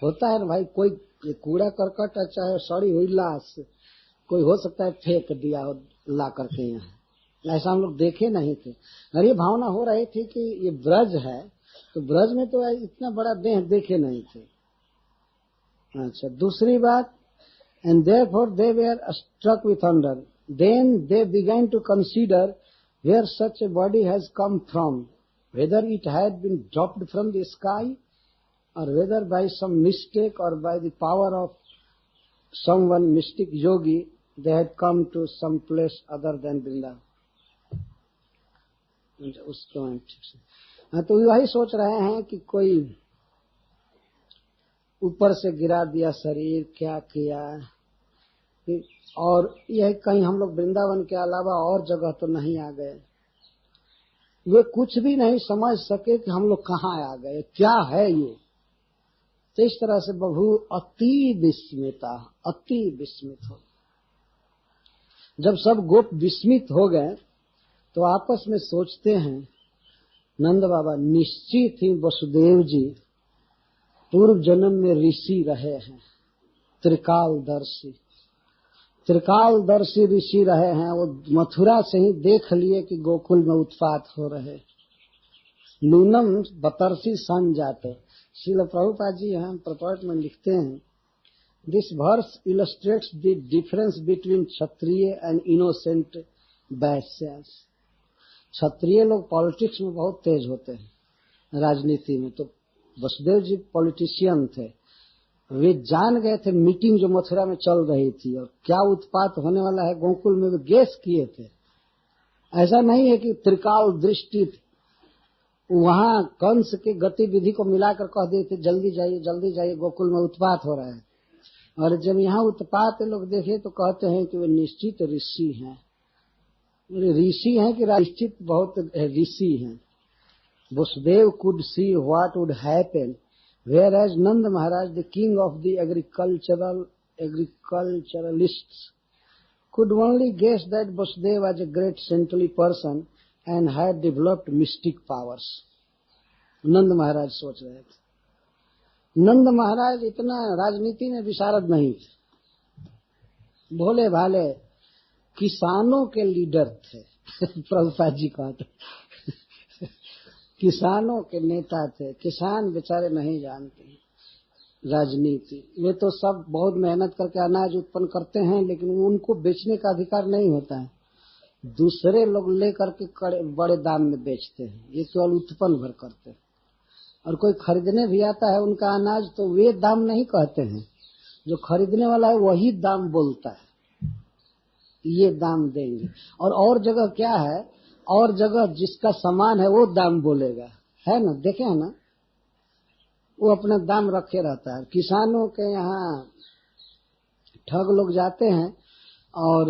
होता है ना भाई, कोई कूड़ा करकट चाहे सड़ी हुई लाश कोई हो सकता है फेंक दिया हो ला करके यहाँ, ऐसा हम लोग देखे नहीं थे। और ये भावना हो रही थी कि ये ब्रज है, तो ब्रज में तो इतना बड़ा देह देखे नहीं थे। अच्छा, दूसरी बात, and therefore they were struck with wonder. Then they began to consider where such a body has come from, whether it had been dropped from the sky or whether by some mistake or by the power of someone mystic yogi they had come to some place other than Vrindavan. उसको ठीक से तो वही सोच रहे हैं कि कोई ऊपर से गिरा दिया शरीर, क्या किया, और यह कहीं हम लोग वृंदावन के अलावा और जगह तो नहीं आ गए। वे कुछ भी नहीं समझ सके कि हम लोग कहाँ आ गए, क्या है ये। तो इस तरह से बभू अति विस्मित हो। जब सब गोप विस्मित हो गए तो आपस में सोचते हैं, नंद बाबा निश्चित ही वसुदेव जी पूर्व जन्म में ऋषि रहे हैं, त्रिकालदर्शी। त्रिकालदर्शी ऋषि रहे हैं, वो मथुरा से ही देख लिए कि गोकुल में उत्पात हो रहे। नूनम बतरसी सन जाते। श्रील प्रभुपाद जी यहाँ प्रपट में लिखते हैं, this verse illustrates the difference between Kshatriya and innocent Vaishyas. क्षत्रिय लोग पॉलिटिक्स में बहुत तेज होते हैं, राजनीति में। तो वसुदेव जी पॉलिटिशियन थे, वे जान गए थे मीटिंग जो मथुरा में चल रही थी और क्या उत्पात होने वाला है गोकुल में, वे गेस किए थे। ऐसा नहीं है कि त्रिकाल दृष्टि वहां कंस के गतिविधि को मिलाकर कह दिए थे जल्दी जाइए गोकुल में उत्पात हो रहा है। और जब यहाँ उत्पात लोग देखे तो कहते हैं कि वे निश्चित ऋषि हैं। ऋषि हैं कि निश्चित बहुत ऋषि हैं। Vasudev could see what would happen, whereas Nand Maharaj, the king of the agriculturalists, could only guess that Vasudev was a great saintly person and had developed mystic powers. नंद महाराज सोच रहे थे। नंद महाराज इतना राजनीति में विशारद नहीं थे, भोले भाले किसानों के लीडर थे। प्रभुपाद जी कहते किसानों के नेता थे। किसान बेचारे नहीं जानते राजनीति। वे तो सब बहुत मेहनत करके अनाज उत्पन्न करते हैं, लेकिन उनको बेचने का अधिकार नहीं होता है। दूसरे लोग लेकर के बड़े दाम में बेचते हैं, ये केवल उत्पन्न भर करते हैं। और कोई खरीदने भी आता है उनका अनाज तो वे दाम नहीं कहते हैं, जो खरीदने वाला है वही दाम बोलता है, ये दाम देंगे। और जगह क्या है, और जगह जिसका सामान है वो दाम बोलेगा, है ना, देखे है ना, वो अपना दाम रखे रहता है। किसानों के यहाँ ठग लोग जाते हैं और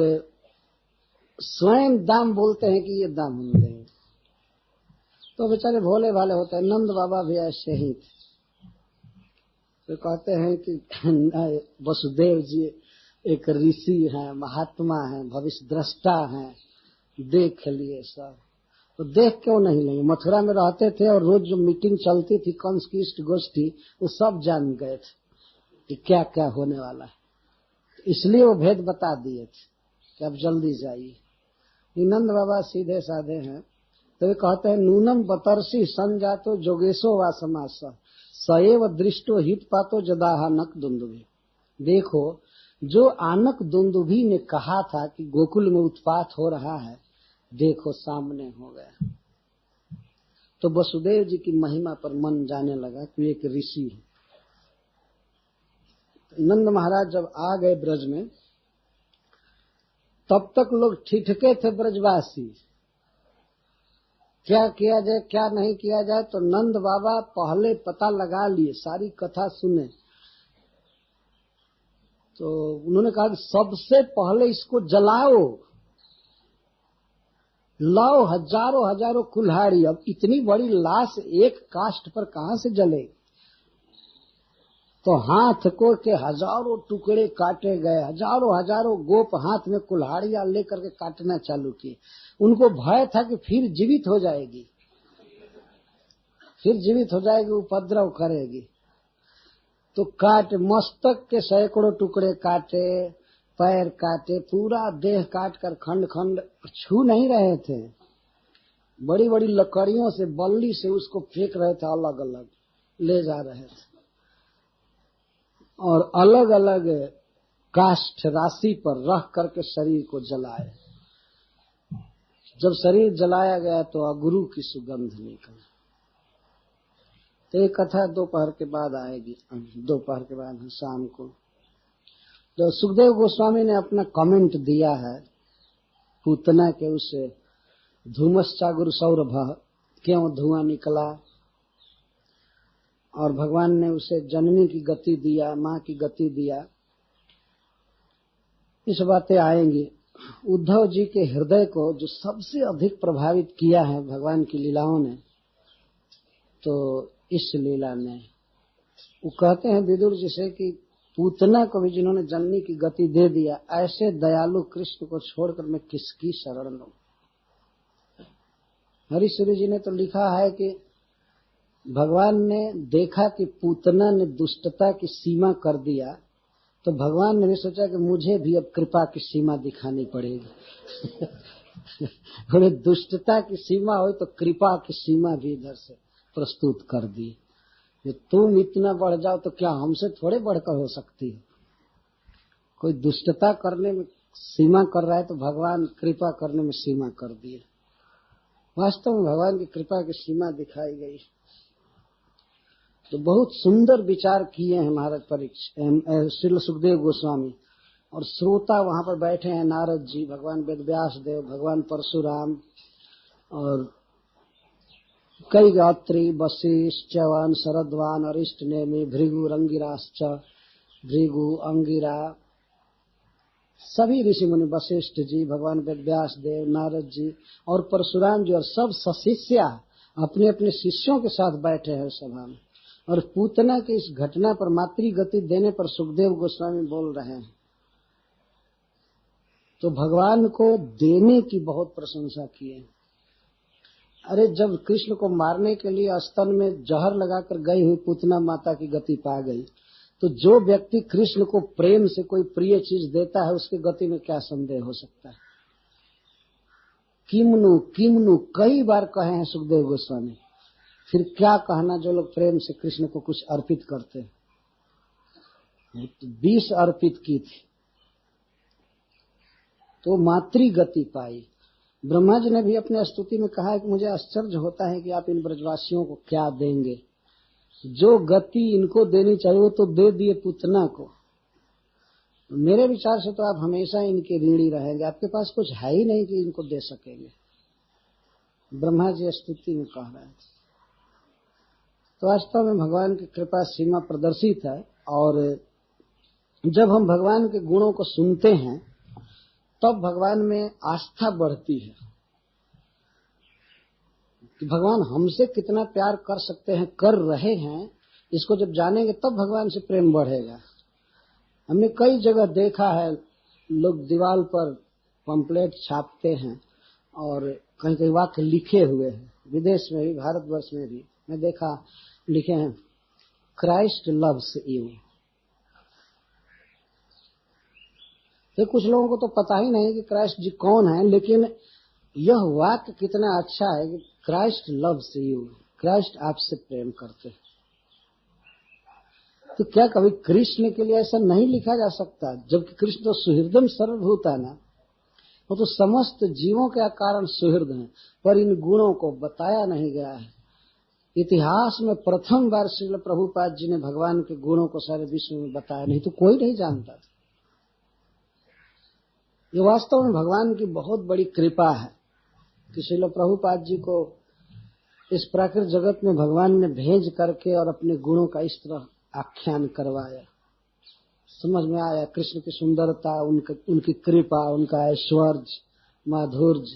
स्वयं दाम बोलते हैं कि ये दाम हम देंगे, तो बेचारे भोले भाले होते हैं। नंद बाबा भी ऐसे ही थे। तो कहते हैं कि वसुदेव जी एक ऋषि हैं, महात्मा हैं, भविष्य दृष्टा हैं, देख लिए सब। तो देख क्यों नहीं लेंगे, मथुरा में रहते थे और रोज जो मीटिंग चलती थी कंस की इष्ट गोष्ठी, वो सब जान गए थे कि क्या क्या होने वाला है। इसलिए वो भेद बता दिए थे कि अब जल्दी जाइए। नंद बाबा सीधे साधे हैं, तो वे कहते हैं नूनम बतरसी संजातो जोगेशो वा समास सएव दृष्टो हित पातो जदाहा नक दुंदुभि। देखो, जो आनक दुंदुभि ने कहा था कि गोकुल में उत्पात हो रहा है, देखो सामने हो गया। तो वसुदेव जी की महिमा पर मन जाने लगा कि एक ऋषि है। नंद महाराज जब आ गए ब्रज में, तब तक लोग ठिठके थे ब्रजवासी, क्या किया जाए क्या नहीं किया जाए। तो नंद बाबा पहले पता लगा लिए, सारी कथा सुने। तो उन्होंने कहा कि सबसे पहले इसको जलाओ, लाओ हजारों हजारों कुल्हाड़ी। अब इतनी बड़ी लाश एक काष्ठ पर कहां से जलेगी। तो हाथ को के हजारों टुकड़े काटे गए, हजारों हजारों गोप हाथ में कुल्हाड़ियां लेकर के काटना चालू किए। उनको भय था कि फिर जीवित हो जाएगी, उपद्रव करेगी। तो मस्तक के सैकड़ों टुकड़े काटे, पैर काटे, पूरा देह काट कर खंड खंड छू नहीं रहे थे, बड़ी बड़ी लकड़ियों से बल्ली से उसको फेंक रहे थे, अलग अलग ले जा रहे थे और अलग अलग काष्ठ राशि पर रख करके शरीर को जलाए। जब शरीर जलाया गया तो अगुरु की सुगंध निकली। तो ये कथा दोपहर के बाद आएगी, दोपहर के बाद शाम को। तो सुखदेव गोस्वामी ने अपना कमेंट दिया है पूतना के उस धूमश्चागुरु सौरभ, क्यों धुआं निकला, और भगवान ने उसे जननी की गति दिया, माँ की गति दिया। इस बातें आएंगी। उद्धव जी के हृदय को जो सबसे अधिक प्रभावित किया है भगवान की लीलाओं ने, तो इस लीला ने, वो कहते हैं विदुर जी से कि पूतना को भी जिन्होंने जननी की गति दे दिया, ऐसे दयालु कृष्ण को छोड़कर मैं किसकी शरण लूं। हरिश्री जी ने तो लिखा है कि भगवान ने देखा कि पूतना ने दुष्टता की सीमा कर दिया, तो भगवान ने भी सोचा कि मुझे भी अब कृपा की सीमा दिखानी पड़ेगी। थोड़ी दुष्टता की सीमा हो तो कृपा की सीमा भी इधर से प्रस्तुत कर दी। कि तुम इतना बढ़ जाओ तो क्या हमसे थोड़े बढ़कर हो सकती है। कोई दुष्टता करने में सीमा कर रहा है तो भगवान कृपा करने में सीमा कर दिए। वास्तव में भगवान की कृपा की सीमा दिखाई गई। तो बहुत सुंदर विचार किए हैं महाराज परीक्षित श्री सुखदेव गोस्वामी। और श्रोता वहां पर बैठे हैं नारद जी, भगवान वेदव्यास देव, भगवान परशुराम और कई गात्री, वशिष्ठ, च्यवन, शरद्वान, अरिष्ट नेमि, भृगु, रंगिराश्च, भृगु, अंगिरा, सभी ऋषि मुनि, वशिष्ठ जी, भगवान वेदव्यास देव, नारद जी और परशुराम जी और सब सशिष्या अपने अपने शिष्यों के साथ बैठे हैं सभा में। और पूतना की इस घटना पर मातृगति देने पर सुखदेव गोस्वामी बोल रहे हैं। तो भगवान को देने की बहुत प्रशंसा किए। अरे जब कृष्ण को मारने के लिए स्तन में जहर लगाकर गई हुई पूतना माता की गति पा गई, तो जो व्यक्ति कृष्ण को प्रेम से कोई प्रिय चीज देता है उसकी गति में क्या संदेह हो सकता है। किमनु किमनु कई बार कहे हैं सुखदेव गोस्वामी। फिर क्या कहना जो लोग प्रेम से कृष्ण को कुछ अर्पित करते हैं। तो 20 अर्पित की थी तो मातृ गति पाई। ब्रह्मा जी ने भी अपने स्तुति में कहा है कि मुझे आश्चर्य होता है कि आप इन ब्रजवासियों को क्या देंगे। जो गति इनको देनी चाहिए वो तो दे दिए पूतना को। मेरे विचार से तो आप हमेशा इनके ऋणी रहेंगे, आपके पास कुछ है ही नहीं कि इनको दे सकेंगे। ब्रह्मा जी स्तुति में कह रहे हैं। तो वास्तव में भगवान की कृपा सीमा प्रदर्शित है। और जब हम भगवान के गुणों को सुनते हैं तब भगवान में आस्था बढ़ती है कि भगवान हमसे कितना प्यार कर सकते हैं, कर रहे हैं। इसको जब जानेंगे तब भगवान से प्रेम बढ़ेगा। हमने कई जगह देखा है लोग दीवार पर पंपलेट छापते हैं और कहीं कहीं वाक्य लिखे हुए हैं, विदेश में भी भारतवर्ष में भी मैं देखा लिखे हैं, क्राइस्ट लव्स यू। तो कुछ लोगों को तो पता ही नहीं कि क्राइस्ट जी कौन है, लेकिन यह वाक्य कितना अच्छा है कि क्राइस्ट लव्स यू, क्राइस्ट आपसे प्रेम करते हैं। तो क्या कभी कृष्ण के लिए ऐसा नहीं लिखा जा सकता? जबकि कृष्ण तो सुहृदम सर्वभूत है ना, वो तो समस्त जीवों के कारण सुहृद हैं, पर इन गुणों को बताया नहीं गया है। इतिहास में प्रथम बार श्रील प्रभुपाद जी ने भगवान के गुणों को सारे विश्व में बताया, नहीं तो कोई नहीं जानता था। ये वास्तव में भगवान की बहुत बड़ी कृपा है कि श्रील प्रभुपाद जी को इस प्राकृतिक जगत में भगवान ने भेज करके और अपने गुणों का इस तरह आख्यान करवाया। समझ में आया कृष्ण की सुंदरता, उनकी कृपा, उनका ऐश्वर्य, माधुर्य।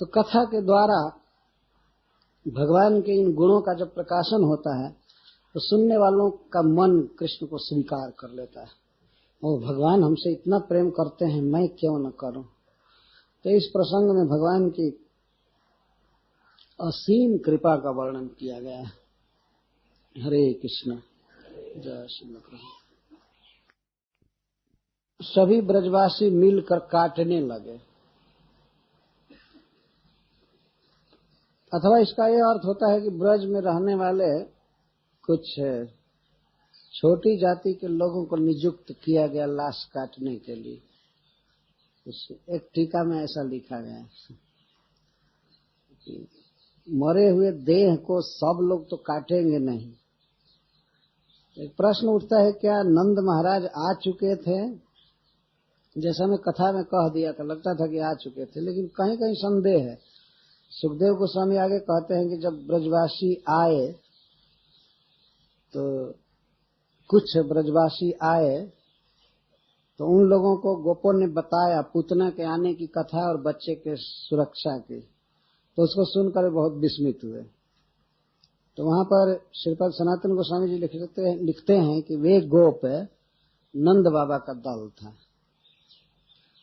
तो कथा के द्वारा भगवान के इन गुणों का जब प्रकाशन होता है तो सुनने वालों का मन कृष्ण को स्वीकार कर लेता है। और भगवान हमसे इतना प्रेम करते हैं, मैं क्यों न करूं। तो इस प्रसंग में भगवान की असीम कृपा का वर्णन किया गया है। हरे कृष्ण, जय श्री कृष्ण। सभी ब्रजवासी मिलकर काटने लगे। अथवा इसका यह अर्थ होता है कि ब्रज में रहने वाले कुछ छोटी जाति के लोगों को नियुक्त किया गया लाश काटने के लिए। एक टीका में ऐसा लिखा गया है कि मरे हुए देह को सब लोग तो काटेंगे नहीं। एक प्रश्न उठता है, क्या नंद महाराज आ चुके थे? जैसा मैं कथा में कह दिया था, लगता था कि आ चुके थे, लेकिन कहीं कहीं संदेह है। सुखदेव गोस्वामी आगे कहते हैं कि जब ब्रजवासी आए तो कुछ ब्रजवासी आए तो उन लोगों को गोपों ने बताया पूतना के आने की कथा और बच्चे के सुरक्षा की, तो उसको सुनकर बहुत विस्मित हुए। तो वहां पर श्रीपद सनातन गोस्वामी जी लिखते हैं कि वे गोप नंद बाबा का दल था।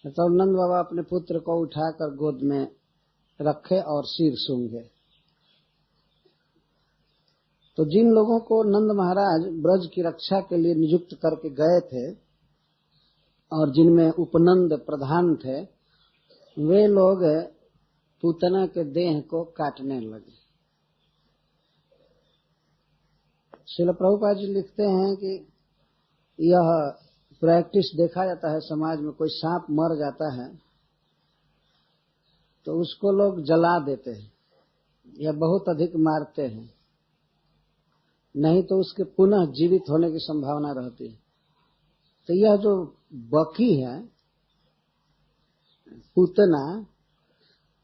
तो नंद बाबा अपने पुत्र को उठाकर गोद में रखे और सिर सूंघे। तो जिन लोगों को नंद महाराज ब्रज की रक्षा के लिए नियुक्त करके गए थे और जिनमें उपनंद प्रधान थे, वे लोग पूतना के देह को काटने लगे। श्रील प्रभुपाद जी लिखते हैं कि यह प्रैक्टिस देखा जाता है समाज में। कोई सांप मर जाता है तो उसको लोग जला देते हैं या बहुत अधिक मारते हैं, नहीं तो उसके पुनः जीवित होने की संभावना रहती है। तो यह जो बकी है पूतना,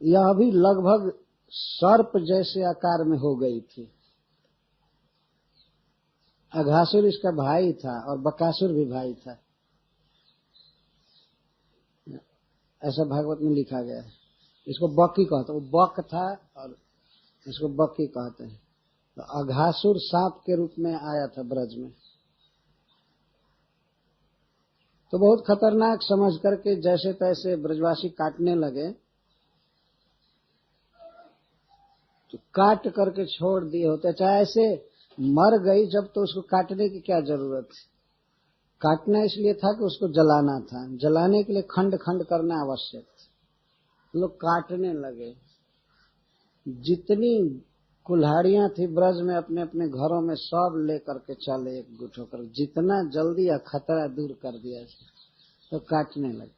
यह भी लगभग सर्प जैसे आकार में हो गई थी। अघासुर इसका भाई था और बकासुर भी भाई था, ऐसा भागवत में लिखा गया है। इसको बकी कहते हैं, वो बक था और इसको बकी कहते हैं। तो अघासुर सांप के रूप में आया था ब्रज में। तो बहुत खतरनाक समझ करके जैसे तैसे ब्रजवासी काटने लगे, तो काट करके छोड़ दिए होते। चाहे ऐसे मर गई जब, तो उसको काटने की क्या जरूरत थी। काटना इसलिए था कि उसको जलाना था, जलाने के लिए खंड खंड करना आवश्यक था। लोग काटने लगे। जितनी कुल्हाड़ियां थी ब्रज में अपने अपने घरों में सब लेकर के चले एकजुट होकर, जितना जल्दी खतरा दूर कर दिया तो काटने लगे।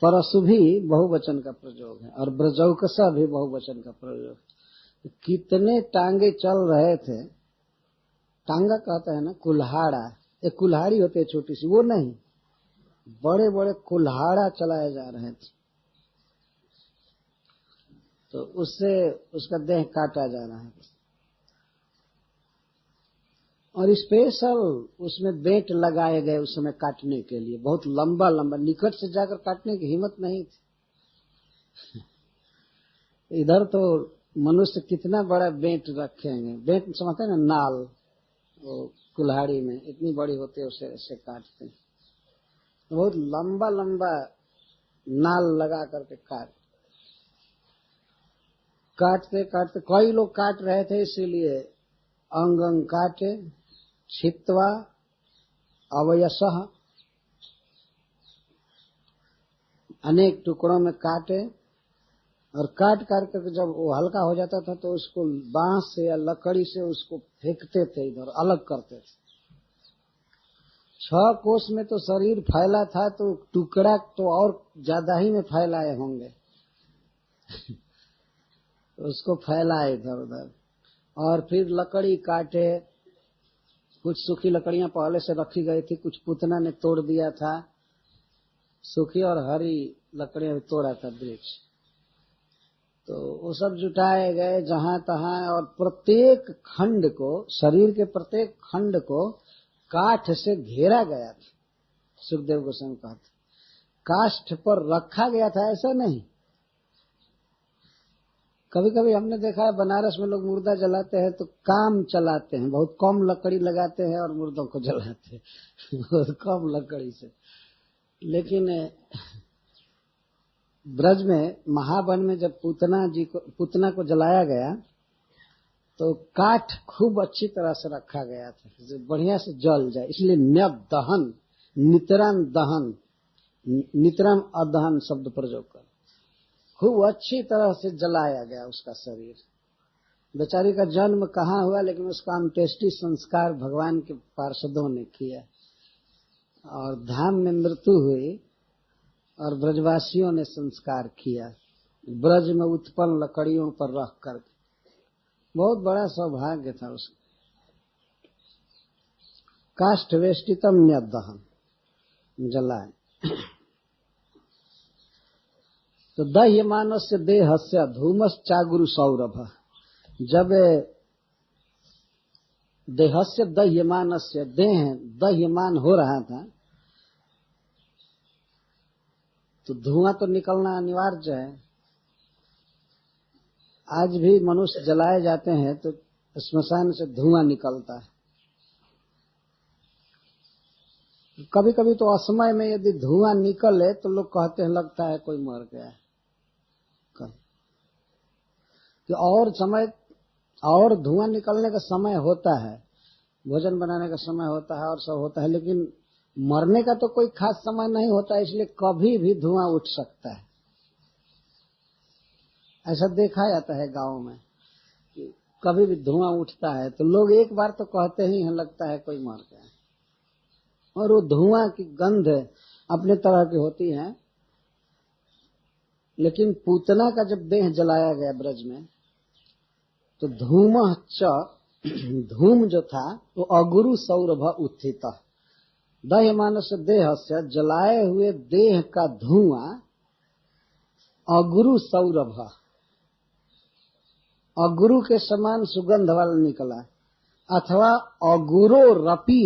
परशु भी बहुवचन का प्रयोग है और ब्रजौकसा भी बहुवचन का प्रयोग है। कितने टांगे चल रहे थे। टांगा कहता है ना कुल्हाड़ा, एक कुल्हाड़ी होती है छोटी सी, वो नहीं, बड़े बड़े कुल्हाड़ा चलाए जा रहे थे। तो उससे उसका देह काटा जा रहा है और स्पेशल उसमें बेंट लगाए गए उस समय काटने के लिए। बहुत लंबा लंबा, निकट से जाकर काटने की हिम्मत नहीं थी। इधर तो मनुष्य कितना बड़ा बेंट रखेंगे। बेंट समझते हैं ना, नाल, वो कुल्हाड़ी में इतनी बड़ी होती है, उसे काटते हैं। तो बहुत लंबा लंबा नाल लगा करके काटते काटते कई लोग काट रहे थे, इसीलिए अंग अंग काटे, छित्वा अवयसः, अनेक टुकड़ों में काटे। और काट काट करके जब वो हल्का हो जाता था तो उसको बांस से या लकड़ी से उसको फेंकते थे, इधर अलग करते थे। 6 कोस में तो शरीर फैला था, तो टुकड़ा तो और ज्यादा ही में फैलाए होंगे। उसको फैलाए इधर उधर और फिर लकड़ी काटे। कुछ सूखी लकड़ियां पहले से रखी गई थी, कुछ पूतना ने तोड़ दिया था। सूखी और हरी लकड़ियां भी तोड़ा था वृक्ष, तो वो सब जुटाए गए जहां तहां। और प्रत्येक खंड को, शरीर के प्रत्येक खंड को काठ से घेरा गया था। सुखदेव गोस्वामी कहते काष्ठ पर रखा गया था, ऐसा नहीं। कभी कभी हमने देखा है बनारस में लोग मुर्दा जलाते हैं तो काम चलाते हैं, बहुत कम लकड़ी लगाते हैं और मुर्दों को जलाते हैं बहुत कम लकड़ी से। लेकिन ब्रज में महावन में जब पूतना को जलाया गया तो काठ खूब अच्छी तरह से रखा गया था, जो बढ़िया से जल जाए, इसलिए न्यप दहन, नितराम दहन, नितराम अदहन शब्द प्रयोग कर खूब अच्छी तरह से जलाया गया उसका शरीर। बेचारी का जन्म कहाँ हुआ, लेकिन उसका अंत्येष्टि संस्कार भगवान के पार्षदों ने किया और धाम में मृत्यु हुई और ब्रजवासियों ने संस्कार किया, ब्रज में उत्पन्न लकड़ियों पर रख करके। बहुत बड़ा सौभाग्य था उसका। काष्ठ वेष्टितम न्यदहन, जलाए। तो दह्यमानस्य देहस्य धूमस चागुरु सौरभ, जब देहस्य दह्यमानस्य, देह दह्यमान हो रहा था तो धुआं तो निकलना अनिवार्य है। आज भी मनुष्य जलाए जाते हैं तो श्मशान से धुआं निकलता है। कभी कभी तो असमय में यदि धुआं निकले तो लोग कहते हैं लगता है कोई मर गया है। कि और समय, और धुआं निकलने का समय होता है, भोजन बनाने का समय होता है और सब होता है, लेकिन मरने का तो कोई खास समय नहीं होता, इसलिए कभी भी धुआं उठ सकता है। ऐसा देखा जाता है गांव में, कभी भी धुआं उठता है तो लोग एक बार तो कहते ही हैं लगता है कोई मर गया। और वो धुआं की गंध अपने तरह की होती है। लेकिन पूतना का जब देह जलाया गया ब्रज में, तो धूमः च, धूम जो था वो अगुरु सौरभ उत्थित, दह्यमानस देह से, जलाए हुए देह का धुआं अगुरु सौरभ, अगुरु के समान सुगंध वाला निकला, अथवा अगुरो रपी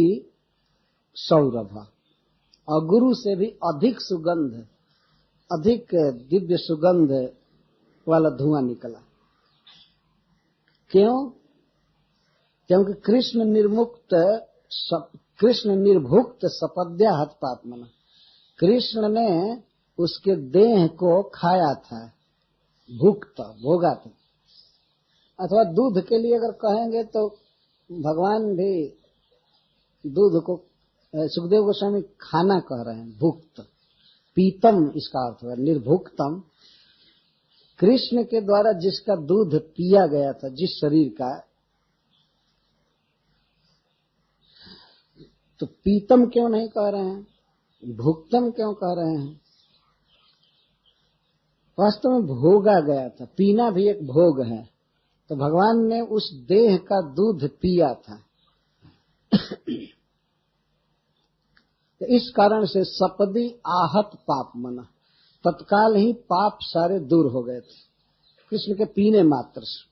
सौरभ, अगुरु से भी अधिक सुगंध, अधिक दिव्य सुगंध वाला धुआं निकला। क्यों? क्योंकि कृष्ण निर्भुक्त सपद्या हत पापमन, कृष्ण ने उसके देह को खाया था, भुक्त भोगा था। अथवा दूध के लिए अगर कहेंगे तो भगवान भी दूध को सुखदेव गोस्वामी खाना कह रहे हैं, भुक्त, पीतम इसका अर्थ है, निर्भुक्तम। कृष्ण के द्वारा जिसका दूध पिया गया था, जिस शरीर का, तो पीतम क्यों नहीं कह रहे हैं, भुक्तम क्यों कह रहे हैं? वास्तव में भोगा गया था, पीना भी एक भोग है। तो भगवान ने उस देह का दूध पिया था। तो इस कारण से सपदी आहत पाप मना, तत्काल ही पाप सारे दूर हो गए थे कृष्ण के पीने मात्र से।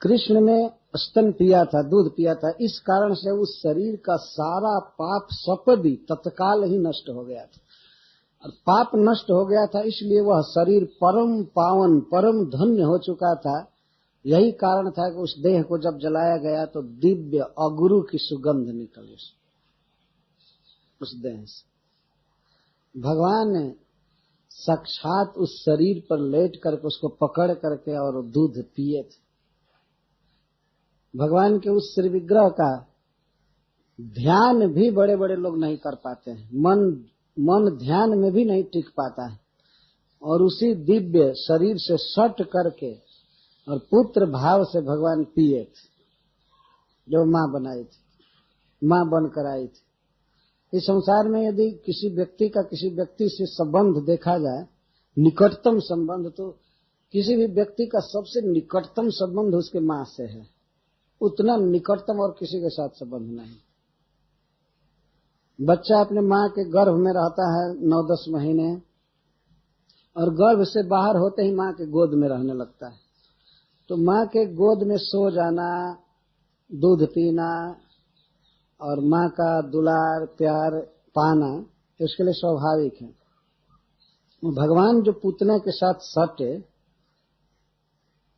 कृष्ण ने स्तन पिया था, दूध पिया था, इस कारण से उस शरीर का सारा पाप सपदी तत्काल ही नष्ट हो गया था। और पाप नष्ट हो गया था इसलिए वह शरीर परम पावन, परम धन्य हो चुका था। यही कारण था कि उस देह को जब जलाया गया तो दिव्य अगुरु की सुगंध निकली उस देह से। भगवान ने साक्षात उस शरीर पर लेट करके उसको पकड़ करके और दूध पिए थे। भगवान के उस श्री विग्रह का ध्यान भी बड़े बड़े लोग नहीं कर पाते हैं, मन ध्यान में भी नहीं टिक पाता है। और उसी दिव्य शरीर से सट करके और पुत्र भाव से भगवान पिए थे, जो मां बनाई थी, मां बनकर आई थी। इस संसार में यदि किसी व्यक्ति का किसी व्यक्ति से संबंध देखा जाए, निकटतम संबंध, तो किसी भी व्यक्ति का सबसे निकटतम संबंध उसके मां से है। उतना निकटतम और किसी के साथ संबंध नहीं। बच्चा अपने मां के गर्भ में रहता है 9-10 महीने, और गर्भ से बाहर होते ही मां के गोद में रहने लगता है। तो मां के गोद में सो जाना, दूध पीना और मां का दुलार प्यार पाना उसके लिए स्वाभाविक है। भगवान जो पूतना के साथ सटे,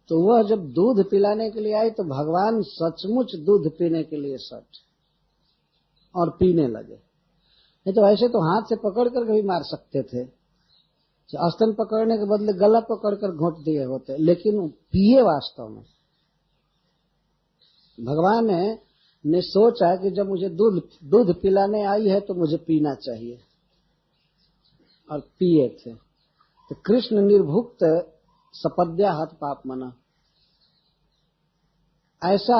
तो वह जब दूध पिलाने के लिए आई तो भगवान सचमुच दूध पीने के लिए सटे और पीने लगे। नहीं तो ऐसे तो हाथ से पकड़ कर भी मार सकते थे, स्तन पकड़ने के बदले गला पकड़कर घोंट दिए होते, लेकिन पिए वास्तव में। भगवान ने सोचा कि जब मुझे दूध पिलाने आई है तो मुझे पीना चाहिए, और पिए थे। तो कृष्ण निर्भुक्त सपद्या हत पाप मना। ऐसा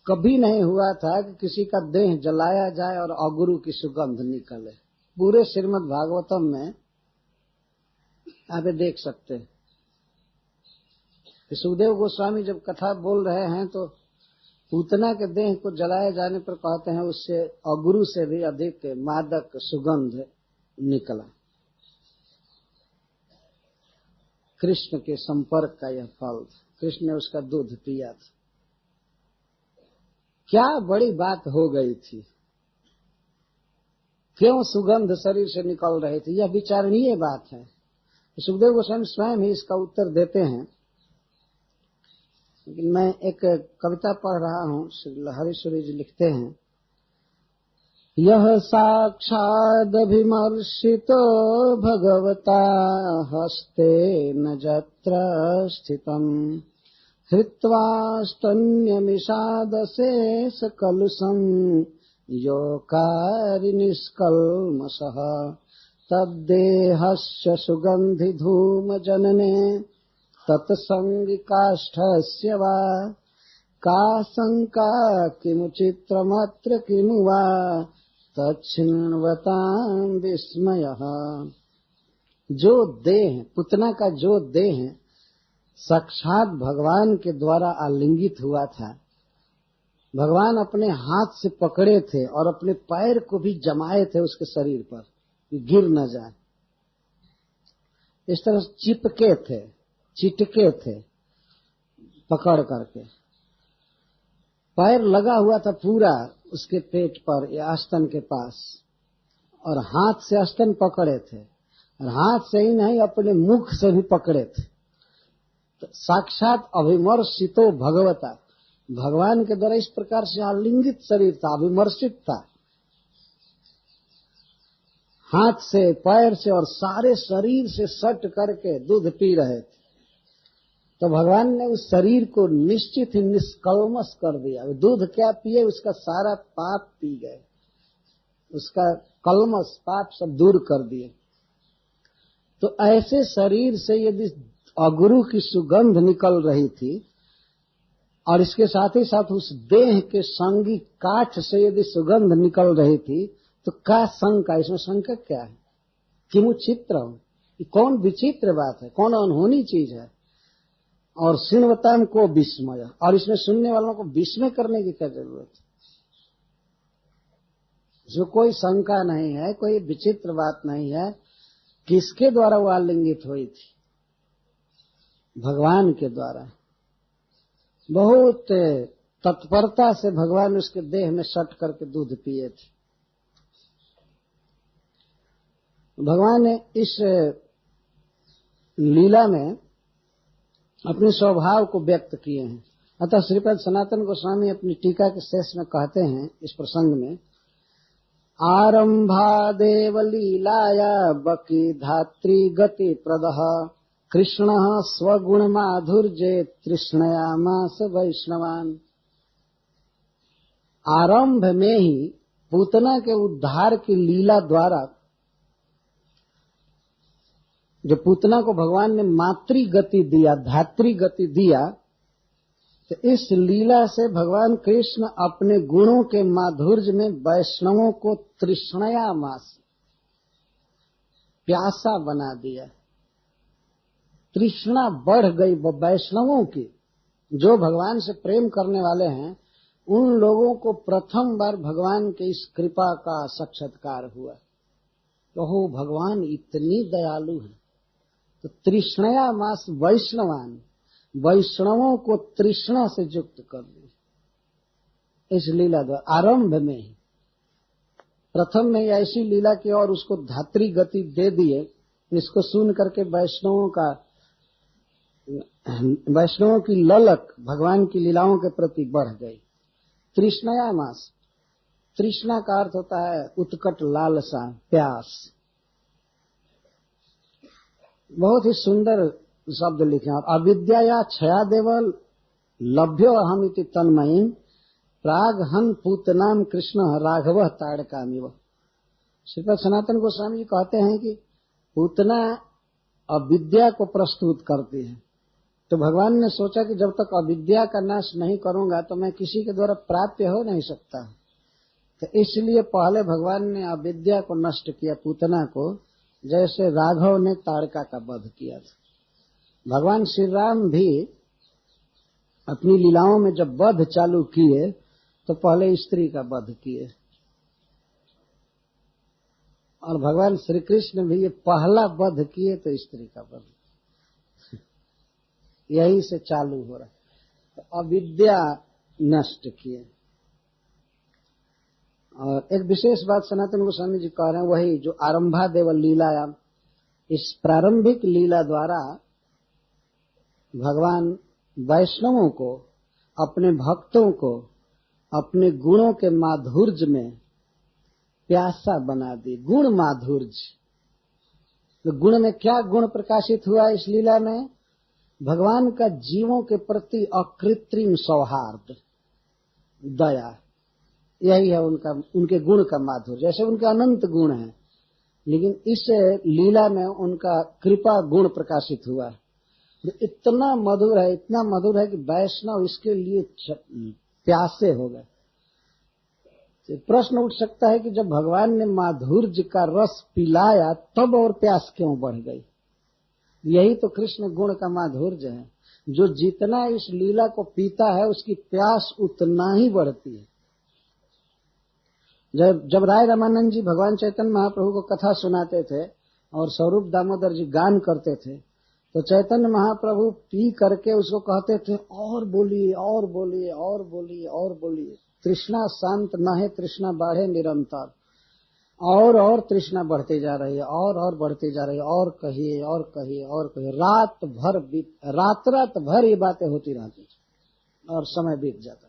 कभी नहीं हुआ था कि किसी का देह जलाया जाए और अगुरु की सुगंध निकले। पूरे श्रीमद् भागवतम में आप देख सकते हैं। सुखदेव गोस्वामी जब कथा बोल रहे हैं तो पूतना के देह को जलाए जाने पर कहते हैं उससे अगुरु से भी अधिक मादक सुगंध निकला। कृष्ण के संपर्क का यह फल, कृष्ण ने उसका दूध पिया था। क्या बड़ी बात हो गई थी, क्यों सुगंध शरीर से निकल रही थी, यह विचारणीय बात है। सुखदेव गोस्वामी स्वयं ही इसका उत्तर देते हैं। लेकिन मैं एक कविता पढ़ रहा हूँ, हरीश्वरी जी लिखते हैं, यह साक्षादभिमर्शितो भगवता हस्तेन जत्र स्थितम् हृत्वा स्तन्यमिषादशेष कलुषम् योकारी निष्कल्मषः तद्देहस्य सुगन्धि धूम जनने तत्संगिकाष्ठस्य वा का शंका किमुचित्रमत्र किमु वा तच्छृण्वतां विस्मयः। जो देह, पुतना का जो देह साक्षात भगवान के द्वारा आलिंगित हुआ था, भगवान अपने हाथ से पकड़े थे और अपने पैर को भी जमाए थे उसके शरीर पर कि गिर न जाए, इस तरह चिपके थे, चिटके थे पकड़ करके। पैर लगा हुआ था पूरा उसके पेट पर या स्तन के पास, और हाथ से स्तन पकड़े थे, और हाथ से ही नहीं अपने मुख से भी पकड़े थे। तो साक्षात अभिमर्शितो भगवता, भगवान के द्वारा इस प्रकार से आलिंगित शरीर था, अभिमर्शित था, हाथ से पैर से और सारे शरीर से सट करके दूध पी रहे थे। तो भगवान ने उस शरीर को निश्चित ही निष्कल्मष कर दिया। दूध क्या पिए, उसका सारा पाप पी गए, उसका कल्मष पाप सब दूर कर दिए। तो ऐसे शरीर से यदि अगुरु की सुगंध निकल रही थी और इसके साथ ही साथ उस देह के संगी काठ से यदि सुगंध निकल रही थी, तो क्या शंका, इसमें शंका क्या है? किमु चित्र, कौन विचित्र बात है, कौन अनहोनी चीज है। और शृण्वतां को विस्मय, और इसमें सुनने वालों को विस्मय करने की क्या जरूरत है? इसमें कोई शंका नहीं है, कोई विचित्र बात नहीं है। किसके द्वारा वो आलिंगित हुई थी? भगवान के द्वारा। बहुत तत्परता से भगवान उसके देह में सट करके दूध पिए थे। भगवान ने इस लीला में अपने स्वभाव को व्यक्त किए हैं। अतः श्रीपद सनातन गोस्वामी अपनी टीका के शेष में कहते हैं इस प्रसंग में, आरंभादेव लीलाया बकी धात्री गति प्रदः कृष्णः स्वगुण माधुर्ये तृष्णयामास वैष्णवान। आरंभ में ही पूतना के उद्धार की लीला द्वारा, जो पूतना को भगवान ने मातृ गति दिया, धात्री गति दिया, तो इस लीला से भगवान कृष्ण अपने गुणों के माधुर्य में वैष्णवों को तृष्णयामास, प्यासा बना दिया। तृष्णा बढ़ गई वैष्णवों की, जो भगवान से प्रेम करने वाले हैं, उन लोगों को प्रथम बार भगवान के इस कृपा का साक्षात्कार हुआ। तो हो भगवान इतनी दयालु है। तो तृष्णया मास वैष्णवान, वैष्णवों को तृष्णा से युक्त कर दी इस लीला द्वारा। आरंभ में ही प्रथम में ऐसी लीला की और उसको धात्री गति दे दिए। इसको सुन करके वैष्णवों की ललक भगवान की लीलाओं के प्रति बढ़ गई। तृष्णया मास, तृष्णा का अर्थ होता है उत्कट लालसा, प्यास। बहुत ही सुंदर शब्द लिखे। और अविद्या क्षयादेव लभ्यो अहमिति तन्मयी प्राग हन पूतनाम कृष्ण राघव ताड़कामिव। श्रीपद सनातन गोस्वामी जी कहते हैं कि पूतना अविद्या को प्रस्तुत करती है। तो भगवान ने सोचा कि जब तक अविद्या का नाश नहीं करूंगा तो मैं किसी के द्वारा प्राप्य हो नहीं सकता। तो इसलिए पहले भगवान ने अविद्या को नष्ट किया, पूतना को, जैसे राघव ने ताड़का का वध किया था। भगवान श्री राम भी अपनी लीलाओं में जब वध चालू किए तो पहले स्त्री का वध किए, और भगवान श्री कृष्ण भी ये पहला वध किए तो स्त्री का वध, यही से चालू हो रहा है। तो अविद्या नष्ट किए। और एक विशेष बात सनातन गोस्वामी जी कह रहे हैं, वही जो आरंभादेव लीलायाम, इस प्रारंभिक लीला द्वारा भगवान वैष्णवों को, अपने भक्तों को अपने गुणों के माधुर्य में प्यासा बना दी। गुण माधुर्य, तो गुण में क्या गुण प्रकाशित हुआ इस लीला में? भगवान का जीवों के प्रति अकृत्रिम सौहार्द, दया, यही है उनके गुण का माधुर्य। जैसे उनके अनंत गुण हैं, लेकिन इस लीला में उनका कृपा गुण प्रकाशित हुआ। इतना मधुर है, इतना मधुर है कि वैष्णव इसके लिए प्यासे हो गए। प्रश्न उठ सकता है कि जब भगवान ने माधुर्य का रस पिलाया तब और प्यास क्यों बढ़ गई? यही तो कृष्ण गुण का माधुर्य है। जो जितना इस लीला को पीता है उसकी प्यास उतना ही बढ़ती है। जब राय रामानंद जी भगवान चैतन्य महाप्रभु को कथा सुनाते थे और स्वरूप दामोदर जी गान करते थे, तो चैतन्य महाप्रभु पी करके उसको कहते थे, और बोलिए और बोलिए और बोलिए और बोलिए, तृष्णा शांत न है, तृष्णा बढ़े निरंतर, और तृष्णा बढ़ती जा रही है, और बढ़ती जा रही है, और कहिए और कहिए और कहिए। रात भर ये बातें होती रहती थी और समय बीत जाता था।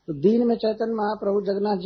तो दिन में चैतन्य महाप्रभु जगन्नाथ जी